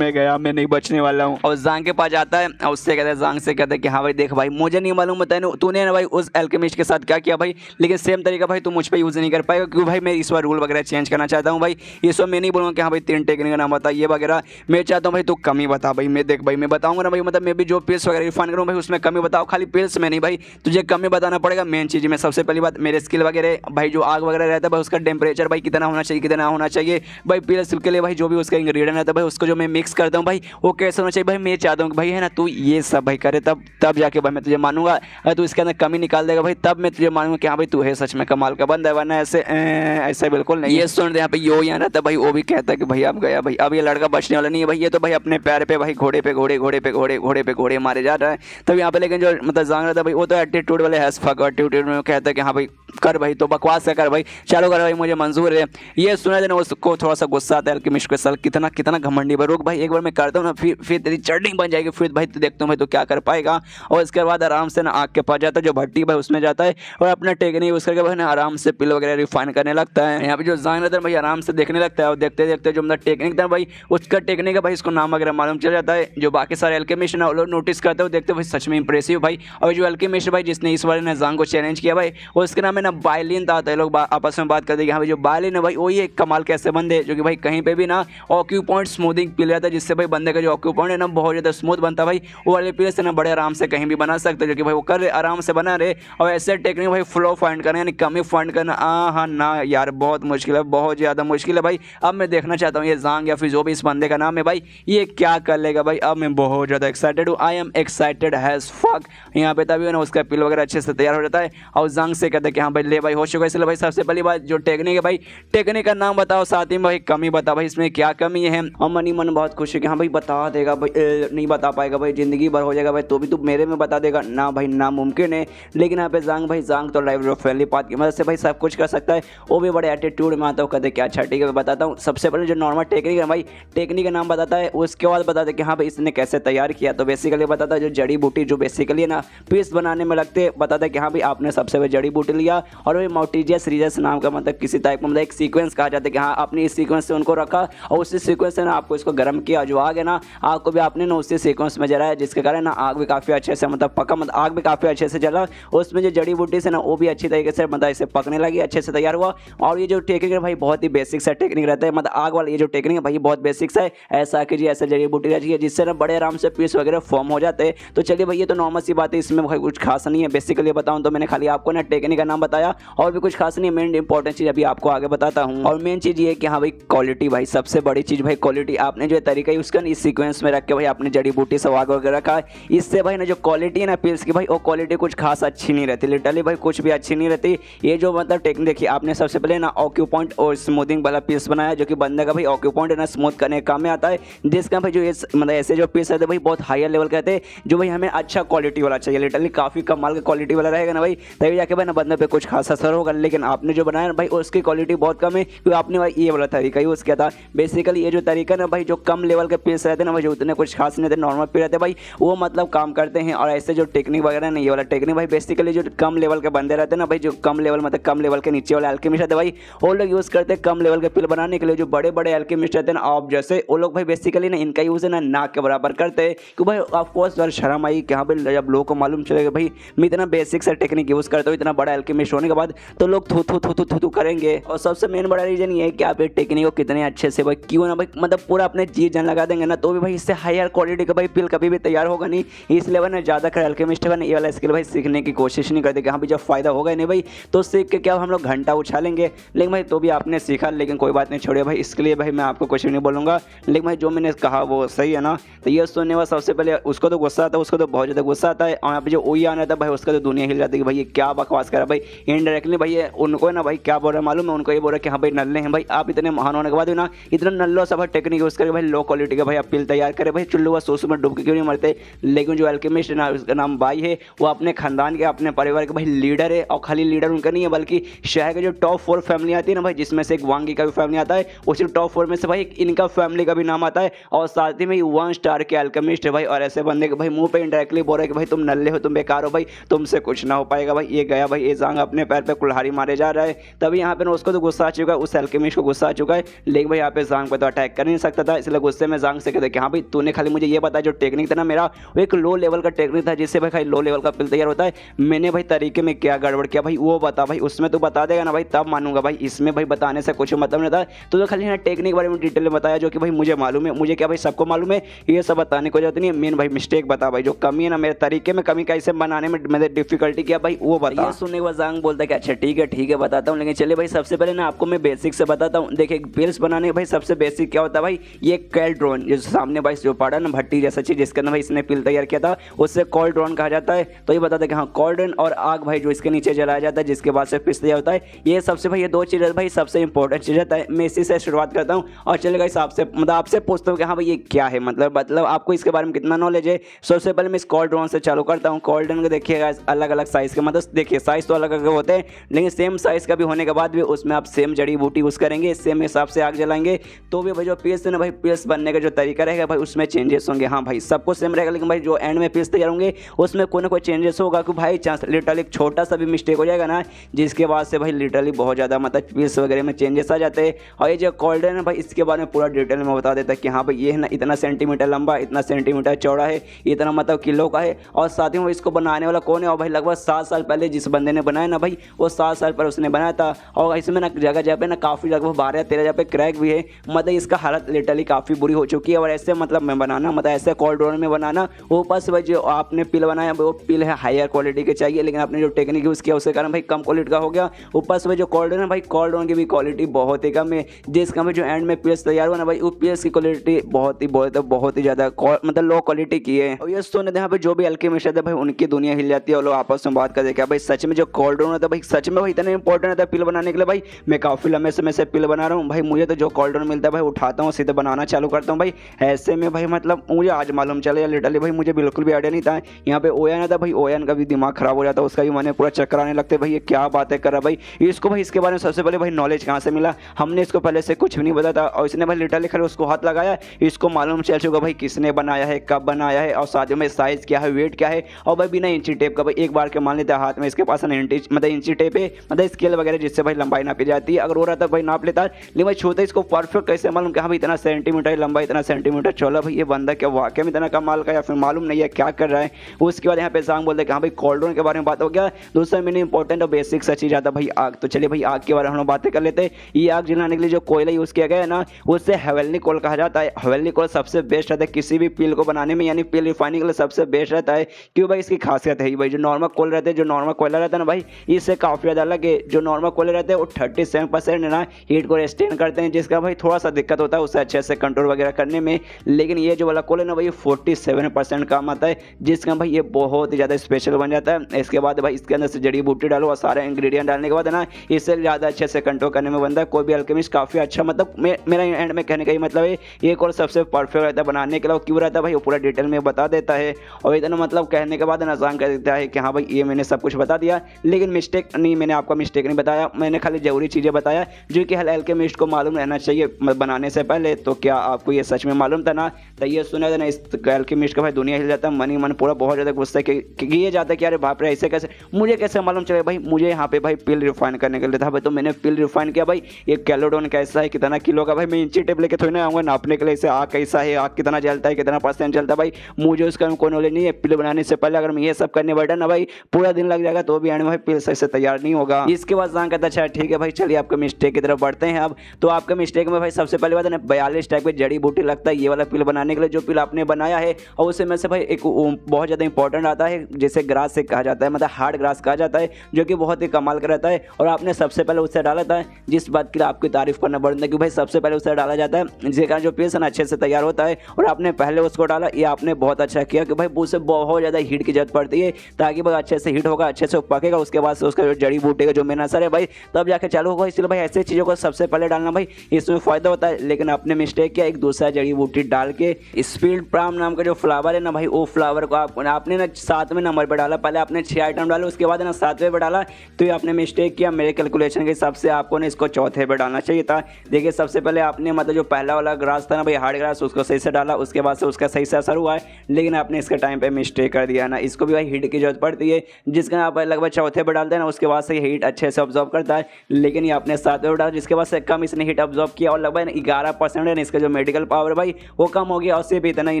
गया मैं नहीं बचने वाला हूँ। और जांग के पास जाता है और उससे कहता है, जांग से कहता है कि हाँ भाई देख भाई मुझे नहीं मालूम बताया तूने ना भाई उस अल्केमिस्ट के साथ क्या किया भाई, लेकिन सेम तरीका भाई तू मुझ पर यूज़ नहीं कर पाएगा क्योंकि भाई मैं इस बार रूल वगैरह चेंज करना चाहता हूँ भाई। इस बार मैं नहीं बोलूँगा कि हाँ भाई 3 टेक्निक का नाम बता ये वगैरह, मैं चाहता हूँ भाई तू कमी बता भाई। मैं देख भाई मैं बताऊँगा ना भाई, मतलब मैं भी जो पिल्स वगैरह रिफाइन करूँ भाई उसमें कमी बताओ, खाली पिल्स में नहीं भाई तुझे कमी बताना पड़ेगा। मेन चीज़ में सबसे पहली बात मेरे स्किल वगैरह भाई जो आग वगैरह रहता है भाई उसका टेम्परेचर भाई कितना होना चाहिए भाई पिल्स के लिए भाई जो भी उसका इंग्रेडिएंट रहता है भाई उसको जो मैं मिक्स करता हूँ भाई वो कैसे होना चाहिए भाई। मैं चाहता हूँ कि भाई है ना तू ये सब भाई करे तब जाके भाई मैं तुझे मानूंगा। अगर तू इसके अंदर कमी निकाल देगा भाई तब मैं तुझे मानूंगा कि हाँ भाई तू है सच में कमाल का बंदा है, वरना ऐसे बिल्कुल नहीं। ये सुन यहाँ पे यो यहाँ रहता भाई वो भी कहता है कि भाई अब गया भाई, अब ये लड़का बचने वाला नहीं है भाई, ये तो भाई अपने पैर पे भाई घोड़े मारे जा रहा है। तब यहाँ पे लेकिन जो मतलब जांग रहता है भाई वो तो एटीट्यूड वाले है, एटीट्यूड में कहता है कि हाँ भाई कर भाई तो बकवास कर भाई, चालू कर भाई मुझे मंजूर है। ये सुना देना उसको थोड़ा सा गुस्सा आता है अल्केमिस्ट के साथ, कितना घमंडी भाई, रुक भाई एक बार मैं करता हूँ ना फिर तेरी चटनी बन जाएगी, फिर भाई तो देखता हूँ भाई तो क्या कर पाएगा। और इसके बाद आराम से ना आग के पास जाता है जो भट्टी भाई उसमें जाता है और अपना टेक्निक यूज करके भाई ना आराम से पिल वगैरह रिफाइन करने लगता है। यहाँ पे जो जांग रहता है भाई आराम से देखने लगता है और देखते जो मतलब टेक्निक था भाई उसका टेक्निक है भाई इसको नाम वगैरह मालूम चल जाता है। जो बाकी सारे अल्केमिस्ट ना वो लोग नोटिस करते हो देखते भाई सच में इंप्रेसिव भाई। और जो अल्केमिस्ट भाई जिसने इस बार ने जांग को चैलेंज किया भाई वो इसके नाम है ना बायलिन था। लोग आपस में बात करते हैं कि हाँ भाई जो बायलिन है भाई वो ये कमाल के ऐसे बंदे से, जो कि भाई कहीं पे भी ना ऑक्यू पॉइंट स्मूथिंग पिल रहता है, जिससे भाई बंदे का जो ऑक्यू पॉइंट है ना बहुत ज़्यादा स्मूथ बनता है भाई। वो वाले पिल से ना बड़े आराम से कहीं भी बना सकते हैं, जो कि भाई वो कर रहे आराम से बना रहे। और ऐसे टेक्निक भाई फ्लो फाइंड करना यानी कमी फाइंड करना हाँ ना यार बहुत मुश्किल है, बहुत ज़्यादा मुश्किल है भाई। अब मैं देखना चाहता हूँ ये जांग या फिर जो भी इस बंदे का नाम है भाई ये क्या कर लेगा भाई। अब मैं बहुत ज़्यादा एक्साइटेड हूँ, I am excited has fuck. यहाँ पे तभी ना उसका पिल वगैरह अच्छे से तैयार हो जाता है और जांग से कहते हैं कि हाँ भाई ले भाई हो चुका है। इसलिए भाई सबसे पहली बात जो टेक्निक है भाई, टेक्निक का नाम बताओ, साथ ही में भाई कमी बताओ भाई इसमें क्या कमी है। और मनी मन बहुत खुश है कि हाँ भाई बता देगा भाई, नहीं बता पाएगा भाई, ज़िंदगी भर हो जाएगा भाई, तो भी तू मेरे में बता देगा ना भाई, नामुमकिन है। लेकिन यहाँ पे जांग तो लाइव फ्रेंडली पाथ की मदद से भाई सब कुछ कर सकता है, वो भी बड़े एटीट्यूड में आता है। कहते क्या अच्छा ठीक है बताता हूँ। सबसे पहले जो नॉर्मल टेक्निक है भाई, टेक्निक का नाम बताता है, उसके बाद बताते कि हाँ भाई इसने कैसे तैयार किया। तो बेसिकली बताता है जो जड़ी बूटी जो बेसिकली ना पीस बनाने में लगते, बताता है कि हाँ भाई आपने सबसे पहले जड़ी बूटी लिया और वही मोटिजियस रीजस नाम का मतलब किसी टाइप का मतलब एक सीक्वेंस कहा जाता है कि हाँ आपने इस सीक्वेंस से उनको रखा और उसी सीक्वेंस से ना आपको इसको गर्म किया। जो आग है ना आग को भी आपने ना उसी सीक्वेंस में जलाया, जिसके कारण ना आग भी काफ़ी अच्छे से मतलब पका, मतलब आग भी काफ़ी अच्छे से जला। उसमें जो जड़ी बूटी से ना वो भी अच्छी तरीके से मतलब इसे पकने लगी, अच्छे से तैयार हुआ। और ये जो टेक्निक है भाई बहुत ही बेसिक सा टेक्निक रहता है, मतलब आग वाला ये जो टेक्निक है भाई बहुत बेसिक सा है। ऐसा कीजिए, ऐसा जड़ी बूटी रखिए जिससे ना बड़े आराम से पीस वगैरह फॉर्म हो जाते हैं। तो चलिए भाई ये तो नॉर्मल सी बात है, इसमें भाई कुछ खास नहीं है। बेसिकली बताऊं तो मैंने खाली आपको ना टेक्निक का नाम बताया और भी कुछ खास नहीं है। मेन इंपॉर्टेंट चीज़ अभी आपको आगे बताता हूँ। और मेन चीज़ ये कि हाँ भाई क्वालिटी, भाई सबसे बड़ी चीज़ भाई क्वालिटी। आपने जो तरीका है उसका इस सीक्वेंस में रख के भाई आपने जड़ी बूटी से आग वगैरह रखा, इससे भाई ना जो क्वालिटी है ना पिल्स की भाई वो क्वालिटी कुछ खास अच्छी नहीं रहती, लिटरली भाई कुछ भी अच्छी नहीं रहती। ये जो मतलब टेक्निक देखिए, आपने सबसे पहले ना ऑक्यू पॉइंट और स्मूथिंग वाला पीस बनाया, जो कि बंदे का भाई ऑक्यू पॉइंट है ना स्मूथ करने का काम में आता है, जिसका भाई जो ये मतलब ऐसे जो पीस रहते हैं भाई बहुत हायर लेवल कहते हैं, जो भाई हमें अच्छा क्वालिटी वाला चाहिए, लिटरली काफ़ी कमाल का क्वालिटी वाला रहेगा ना भाई, तभी जाके भाई ना बंदे पे कुछ खास असर होगा। लेकिन आपने जो बनाया ना भाई उसकी क्वालिटी बहुत कम है, क्योंकि आपने भाई ये वाला तरीका यूज़ किया था। बेसिकली ये जो तरीका ना भाई जो कम लेवल के पीस रहते हैं ना भाई, जो उतने कुछ खास नहीं रहते, नॉर्मल पीस रहते भाई, वो मतलब काम करते हैं। और ऐसे जो टेक्निक वगैरह नहीं, ये वाला टेक्निक भाई बेसिकली जो कम लेवल के बंदे रहते हैं ना भाई, जो कम लेवल मतलब कम लेवल के नीचे वाले एल्केमिस्ट रहते भाई, वो लोग यूज़ करते हैं कम लेवल के पिल बनाने के लिए। जो बड़े बड़े एल्केमिस्ट रहते हैं ना आप जैसे, वो लोग भाई बेसिकली ना इनका यूज़ है ना नाक के बराबर करते हैं। क्योंकि भाई ऑफकोर्स यार शर्म आई कि हाँ भाई जब लोगों को मालूम चलेगा भाई मैं इतना बेसिक सा टेक्निक यूज़ करता हूँ इतना बड़ा एल्केमिस्ट होने के बाद, तो लोग थू थू थू थू थू थू करेंगे। और सबसे मेन बड़ा रीजन ये है कि आप एक टेक्निक को कितने अच्छे से भाई क्यों ना भाई मतलब पूरा अपने जी जान लगा देंगे ना, तो भी भाई इससे हायर क्वालिटी का भाई पिल कभी भी तैयार होगा नहीं। इसलिए भाई ना ज़्यादा कर एल्केमिस्ट है ये वाला स्किल भाई सीखने की कोशिश नहीं करते कि हाँ भाई जब फायदा होगा नहीं भाई तो सीख के क्या हम लोग घंटा उछालेंगे। लेकिन भाई तो भी आपने सीखा, लेकिन कोई बात नहीं छोड़िए भाई, इसके लिए भाई मैं आपको कुछ नहीं बोलूँगा। लेकिन भाई जो मैंने कहा वो सही है ना। तो ये सुनने वाला सबसे पहले उसको तो गुस्सा आता है, उसको तो बहुत ज़्यादा गुस्सा आता है। और यहाँ पे जो ओई आना था भाई उसका तो दुनिया हिल जाती है कि भाई ये क्या बकवास करा भाई। इनडायरेक्टली भाई ये उनको ना भाई क्या बोल रहा है मालूम है, उनको ये बोल रहा है कि हाँ भाई नल्ले हैं भाई, आप इतने महान होने के बाद भी ना इतना नल्लो सा भाई टेक्निक यूज़ करके भाई लो क्वालिटी का भाई आप पिल तैयार करे भाई, चुल्लू व सोसू में डूब के क्यों नहीं मरते। लेकिन जो एल्केमिस्ट है ना उसका नाम भाई है, वो अपने खानदान के अपने परिवार के भाई लीडर है। और खाली लीडर उनका नहीं है बल्कि शहर के जो टॉप 4 फैमिली आती है ना भाई, जिसमें से एक वांगी का भी फैमिली आता है, उसी टॉप 4 में से भाई इनका फैमिली का भी नाम आता है। और साथ ही में 1 स्टार के एल्केमिस्ट है भाई। और ऐसे बंदे के भाई मुंह पे इनडायरेक्टली बोल रहा है कि भाई तुम नल्ले हो, तुम बेकार हो भाई, तुमसे कुछ ना हो पाएगा भाई। ये गया भाई ये जांग अपने पैर पे कुल्हाड़ी मारे जा रहा है। तभी यहाँ पे ना उसको तो गुस्सा आ चुका है, उस एल्केमिस्ट को गुस्सा आ चुका है। लेकिन भाई यहाँ पे जांग पे तो अटैक कर नहीं सकता था, इसलिए गुस्से में जांग से कहते कि हाँ भाई तूने खाली मुझे ये बताया जो टेक्निक था ना मेरा वो एक लो लेवल का टेक्निक था, जिससे भाई खाली लो लेवल का पिल तैयार होता है। मैंने भाई तरीके में क्या गड़बड़ किया भाई वो बता भाई, उसमें तो बता देगा ना भाई तब मानूंगा भाई, इसमें भाई बताने से कुछ मतलब नहीं था। तो खाली ना टेक्निक बारे में डिटेल में बताया जो कि भाई मुझे मालूम है, मुझे क्या भाई सबको मालूम है, ये सब बताने को जरूरत नहीं है। मेन भाई मिस्टेक बता भाई, जो कमी है ना मेरे तरीके में कमी कैसे बनाने में मैंने डिफिकल्टी किया भाई वो बता। ये सुनने के बाद जांग बोलता है कि अच्छा ठीक है बताता हूँ। लेकिन चलिए भाई सबसे पहले ना आपको मैं बेसिक से बताता हूँ। देखिए पिल्स बनाने भाई सबसे बेसिक क्या होता है भाई, ये कैल्ड्रोन जो सामने भाई जो पड़ा ना भट्टी जैसा चीज जिसके अंदर भाई इसने पिल तैयार किया था उससे कॉल्ड्रोन कहा जाता है। तो ये बताता है कि हाँ कॉल्ड्रोन और आग भाई जो इसके नीचे जलाया जाता है जिसके बाद से पिस तैयार होता है। ये सबसे भाई ये 2 चीज़ भाई सबसे इंपॉर्टेंट चीज़ रहता है। मैं इसी से शुरुआत करता हूँ और चलेगा इस आपसे मतलब आपसे पूछता हूँ कि हाँ भाई ये क्या है, मतलब आपको इसके बारे में कितना नॉलेज है। सबसे पहले मैं इस कॉल्ड्रोन से चालू करता हूँ। कॉल्ड्रोन को देखिएगा अलग अलग साइज़ के, मतलब देखिए साइज़ तो अलग अलग होते हैं लेकिन सेम साइज़ का भी होने के बाद भी उसमें आप सेम जड़ी बूटी यूज़ करेंगे, सेम हिसाब से आग जलाएंगे, तो भी भाई जो पीस है ना भाई पीस बनने का जो तरीका रहेगा भाई उसमें चेंजेस होंगे। हाँ भाई सबको सेम रहेगा लेकिन भाई जो एंड में पीस तैयार होंगे उसमें कोई ना कोई चेंजेस होगा कि भाई चांस लिटरली एक छोटा सा भी मिस्टेक हो जाएगा ना जिसके बाद से भाई लिटरली बहुत ज़्यादा मतलब पीस वगैरह में चेंजेस आ जाते हैं। और ये जो कॉल्ड्रोन है भाई इसके बारे में पूरा डिटेल में बता देता है कि हाँ भाई ये है ना इतना सेंटीमीटर लंबा, इतना सेंटीमीटर चौड़ा है, इतना मतलब किलो का है। और साथ ही में इसको बनाने वाला कौन है, और भाई लगभग 7 साल पहले जिस बंदे ने बनाया ना भाई वो 7 साल पर उसने बनाया था। और इसमें ना जगह जगह पे ना काफ़ी लगभग 12 13,000 पे क्रैक भी है। मतलब इसका हालत लिटरली काफ़ी बुरी हो चुकी है। और ऐसे मतलब में बनाना, मतलब ऐसे कोल्ड ड्रोन में बनाना, ऊपर से भाई जो आपने पिल बनाया वो पिल है हायर क्वालिटी के चाहिए, लेकिन आपने जो टेक्निक यूज़ किया उसके कारण भाई कम क्वालिटी का हो गया। ऊपर से भाई जो कोल्ड ड्रोन है भाई, कोल्ड ड्रोन की भी क्वालिटी बहुत ही कम है, जिसका भाई जो एंड में पिल्स तैयार हुआ ना भाई, वो पिल्स की क्वालिटी बहुत ही ज़्यादा मतलब लो क्वालिटी की है। और ये सुनने यहाँ पे जो भी अल्केमिस्ट है भाई उनकी दुनिया हिल जाती है और लोग आपस में बात करते क्या भाई सच में जो कोल्ड ड्रोन होता है भाई सच में भाई इतना इंपॉर्टेंट होता है पिल बनाने के लिए। भाई मैं काफ़ी लंबे समय से पिल बना रहा हूँ भाई, मुझे तो जो कोल्ड ड्रोन मिलता है भाई उठाता हूँ सीधे बनाना चालू करता हूँ भाई। ऐसे में भाई मतलब मुझे आज मालूम चले लिटरली भाई, मुझे बिल्कुल भी आइडिया नहीं था। यहाँ पे ओएन था भाई, ओएन का भी दिमाग खराब हो जाता है, उसका भी मैंने पूरा चक्कर आने लगते भाई ये क्या बातें कर रहा भाई। इसको भाई इसके बारे में सबसे पहले भाई नॉलेज कहाँ से मिला, हमने इसको पहले से कुछ भी नहीं बताया था और इसने भाई लिटरली खड़े उसको हाथ लगाया, इसको मालूम चल चुका भाई किसने बनाया है, कब बनाया है और साथ में साइज क्या है, वेट क्या है। और भाई बिना इंची टेप का भाई एक बार के मान लेते हैं हाथ में इसके पास मतलब इंची टेप है, मतलब स्केल वगैरह जिससे भाई लंबाई नापी जाती है। अगर हो रहा था भाई नाप लेता, लेकिन भाई छूते इसको परफेक्ट कैसे मालूम कि हाँ भाई इतना सेंटीमीटर लंबा, इतना सेंटीमीटर चौड़ा। भाई ये बंदा क्या वाकई में इतना कमाल का या फिर मालूम नहीं है क्या कर रहा है। उसके बाद यहाँ पे सांग बोलते हैं कि हाँ भाई कोल्ड ड्रोन के बारे में बात हो गया। दूसरा मैंने इंपॉर्टेंट और बेसिक सा चीज आता भाई आग। तो चलिए भाई आग के बारे में हम बातें कर लेते हैं। ये आग जलाने के लिए जो कोयला यूज किया गया है ना, उससे हेवेल्ली कोल कहा जाता है। हेवेल्ली कोल सबसे बेस्ट रहता है किसी भी पिल को बनाने में, यानी पिल रिफाइनिंग के लिए सबसे बेस्ट रहता है। क्यों भाई इसकी खासियत है भाई जो नॉर्मल कोल रहते हैं, जो नॉर्मल कोयला रहता है ना भाई, इससे काफ़ी ज़्यादा अलग है। जो नॉर्मल कोयले रहते हैं वो 37% ना हीट को रिस्टेन करते हैं, जिसका भाई थोड़ा सा दिक्कत होता है उसे अच्छे से कंट्रोल वगैरह करने में। लेकिन ये जो वाला कोल है ना भाई 47% काम आता है, जिसका भाई ये बहुत ही ज़्यादा स्पेशल बन जाता है। इसके बाद भाई इसके अंदर से जड़ी बूटी डालो और सारे इंग्रेडिएंट डालने के बाद ना इससे ज़्यादा अच्छे से कंट्रोल करने में बनता है। कोई भी अल्केमिस्ट काफ़ी अच्छा, मतलब मेरा एंड में कहने का ही मतलब है ये कोल सबसे परफेक्ट रहता है बनाने के लिए। क्यों रहता है भाई वो पूरा डिटेल में बता देता है और इतना मतलब कहने के बाद आसान कर देता है कि हाँ भाई ये मैंने सब कुछ बता दिया, लेकिन मिस्टेक नहीं, मैंने आपको मिस्टेक नहीं बताया, मैंने खाली जरूरी चीज़ें बताया जो कि हर अल्केमिस्ट को मालूम रहना चाहिए बनाने से पहले। तो क्या आपको ये सच में मालूम था ना? तो ये सुना था ना इस अल्केमिस्ट का भाई दुनिया हिल जाता है, मन ही मन पूरा बहुत ज़्यादा गुस्सा किए जाता है कि अरे बाप रे ऐसे कैसे, मुझे कैसे मालूम चले भाई। मुझे यहाँ पे भाई पिल रिफाइन करने के लिए था भाई, तो मैंने पिल रिफाइन किया भाई। ये कैलोडोन कैसा है, कितना किलो का, भाई मैं इंची टेप लेके थोड़ी ना आऊँगा नापने के लिए इसे आग कैसा है, आग कितना जलता है, कितना % जलता है भाई, मुझे उसका कोई नॉलेज नहीं है। पिल बनाने से पहले अगर मैं ये सब करने बैठा ना भाई पूरा दिन लग जाएगा, तो भी एंड में भाई पिल सही से तैयार नहीं होगा। इसके बाद जान कहता अच्छा ठीक है भाई चलिए आपके मिस्टेक की तरफ बढ़ते हैं। अब तो आपके मिस्टेक में भाई सबसे पहले बात है ना 42 टाइप की जड़ी बूटी लगता है ये वाला पिल बनाने के लिए, जो पिल आपने बनाया है। और उसमें से भाई एक बहुत ज़्यादा इंपॉर्टेंट आता है जिसे ग्रास से कहा जाता है, मतलब हार्ड ग्रास कहा जाता है, जो कि बहुत ही कमाल का रहता है। और आपने सबसे पहले उससे डाला था, जिस बात की आपकी तारीफ करना पड़ता है कि भाई सबसे पहले उससे डाला जाता है, जिसके कारण जो पिल अच्छे से तैयार होता है। और आपने पहले उसको डाला, ये आपने बहुत अच्छा किया कि भाई उससे बहुत ज़्यादा हीट की जरूरत पड़ती है, ताकि भाई अच्छे से हीट होगा, अच्छे से पकेगा, उसके बाद से उसका जो जड़ी बूटी का जो मेन असर है भाई तब जाके चालू होगा। इसलिए भाई ऐसी चीज़ों को सबसे पहले डालना भाई इसमें फ़ायदा होता है। लेकिन आपने मिस्टेक किया, एक दूसरा जड़ी बूटी डाल के स्पीड प्राम नाम का जो फ्लावर है ना भाई, वो फ्लावर को आपने ना 7वें नंबर पर डाला। पहले आपने 6 आइटम डाले, उसके बाद ना 7वें पर डाला, तो ये आपने मिस्टेक किया। मेरे कैलकुलेशन के हिसाब से आपको ना इसको 4थे पर डालना चाहिए था। देखिए सबसे पहले आपने मतलब जो पहला वाला ग्रास था ना भाई हार्ड ग्रास, उसको सही से डाला, उसके बाद से उसका सही से असर हुआ है। लेकिन आपने इसके टाइम पे मिस्टेक कर दिया ना, इसको भी भाई हीट की जरूरत पड़ती है, जिसका आप लगभग 4थे पर डालते हैं ना, उसके बाद से हीट अच्छे से ऑब्जॉर्व करता है। लेकिन ये आपने 7वें पर डाला, जिसके बाद से कम इसने हीट ऑब्जॉर्व किया और लगभग 11% है ना इसका जो मेडिकल पावर है भाई वो कम हो गया। उससे भी इतना ही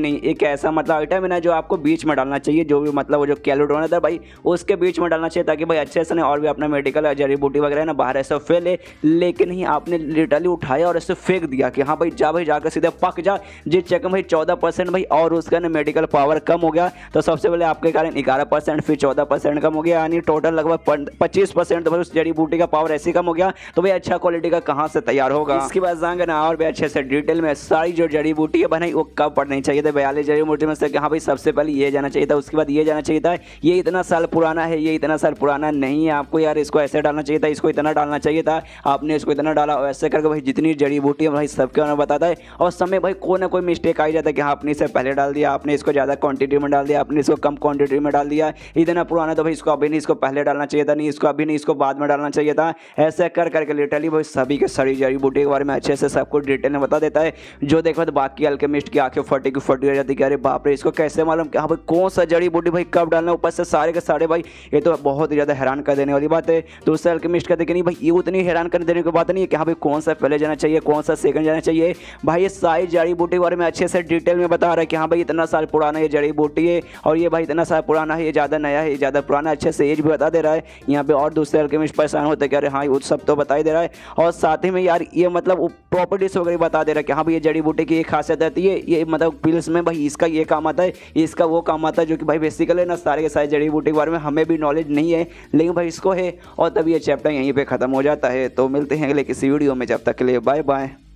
नहीं, एक ऐसा मतलब आइटम है ना जो आपको बीच में डालना चाहिए, जो भी मतलब वो जो कैलोडोन था भाई उसके बीच में डालना चाहिए, ताकि भाई अच्छे से और भी अपना मेडिकल जड़ी बूटी वगैरह ना बाहर ऐसे फैले। लेकिन ही आपने लिटरली उठाया और ऐसे फेंक दिया कि हाँ भाई जा भाई जाकर सीधे पक जा, जिस चक्कर भाई 14% भाई और उसका ना मेडिकल पावर कम हो गया। तो सबसे पहले आपके कारण 11% फिर 14% कम हो गया, यानी टोटल लगभग 25% तो भाई उस जड़ी बूटी का पावर ऐसे कम हो गया। तो भाई अच्छा क्वालिटी का कहाँ से तैयार होगा। इसके बाद जाएंगे ना और भी अच्छे से डिटेल में सारी जो जड़ी बूटी है बनाई वो कब पड़नी चाहिए था। 42 जड़ी बूटी में से हाँ भाई सबसे पहले ये जाना चाहिए था, उसके बाद ये जाना चाहिए था, ये इतना साल पुराना है, ये इतना साल पुराना नहीं है, आपको यार इसको ऐसे डालना चाहिए था, इसको इतना डालना चाहिए था, आपने इसको इतना डाला। और ऐसे करके भाई जितनी जड़ी बूटी है भाई सबके बारे में बताता है। और समय भाई कोई ना कोई मिस्टेक आ जाता है कि हाँ आपने इसे पहले डाल दिया, आपने इसको ज़्यादा क्वांटिटी में डाल दिया, आपने इसको कम क्वांटिटी में डाल दिया, इतना पुराना तो भाई इसको अभी नहीं, इसको पहले डालना चाहिए था, नहीं इसको अभी नहीं, इसको बाद में डालना चाहिए था। ऐसे कर करके लिटरली भाई सभी के सारी जड़ी बूटी के बारे में अच्छे से सब कुछ डिटेल में बता देता है। जो देखो तो बाकी अल्केमिस्ट की आंखें फटी की फटी हो जाती है, अरे बाप रे इसको कैसे मालूम कि हाँ भाई कौन सा जड़ी बूटी भाई कब डालना, ऊपर से सारे के सारे भाई ये तो बहुत ही ज़्यादा हैरान कर देने वाली बात है। दूसरे अल्केमिस्ट कहते कि नहीं भाई ये उतनी हैरान कर देने की बात नहीं है कि हाँ भाई कौन सा पहले जाना चाहिए, कौन सा सेकंड जाना चाहिए। भाई ये सारी जड़ी बूटी के बारे में अच्छे से डिटेल में बता रहा है कि हाँ भाई इतना साल पुराना ये जड़ी बूटी है, और ये भाई इतना साल पुराना है, ये ज़्यादा नया है, ये ज़्यादा पुराना, अच्छे से एज भी बता दे रहा है। यहाँ पे और दूसरे अल्केमिस्ट परेशान होते हैं कि अरे हाँ वो सब तो बता ही दे रहा है। और साथ बूटी में यार ये मतलब प्रॉपर्टीज वगैरह बता दे रहा है कि हाँ भाई ये जड़ी बूटी की ये खासियत रहती है, ये मतलब पिल्स में भाई इसका ये काम आता है, इसका वो काम आता है, जो कि भाई बेसिकली ना सारे के सारे जड़ी बूटी के बारे में हमें भी नॉलेज नहीं है, लेकिन भाई इसको है। और तभी ये चैप्टर यहीं पे ख़त्म हो जाता है। तो मिलते हैं अगले किसी वीडियो में, जब तक के लिए बाय बाय।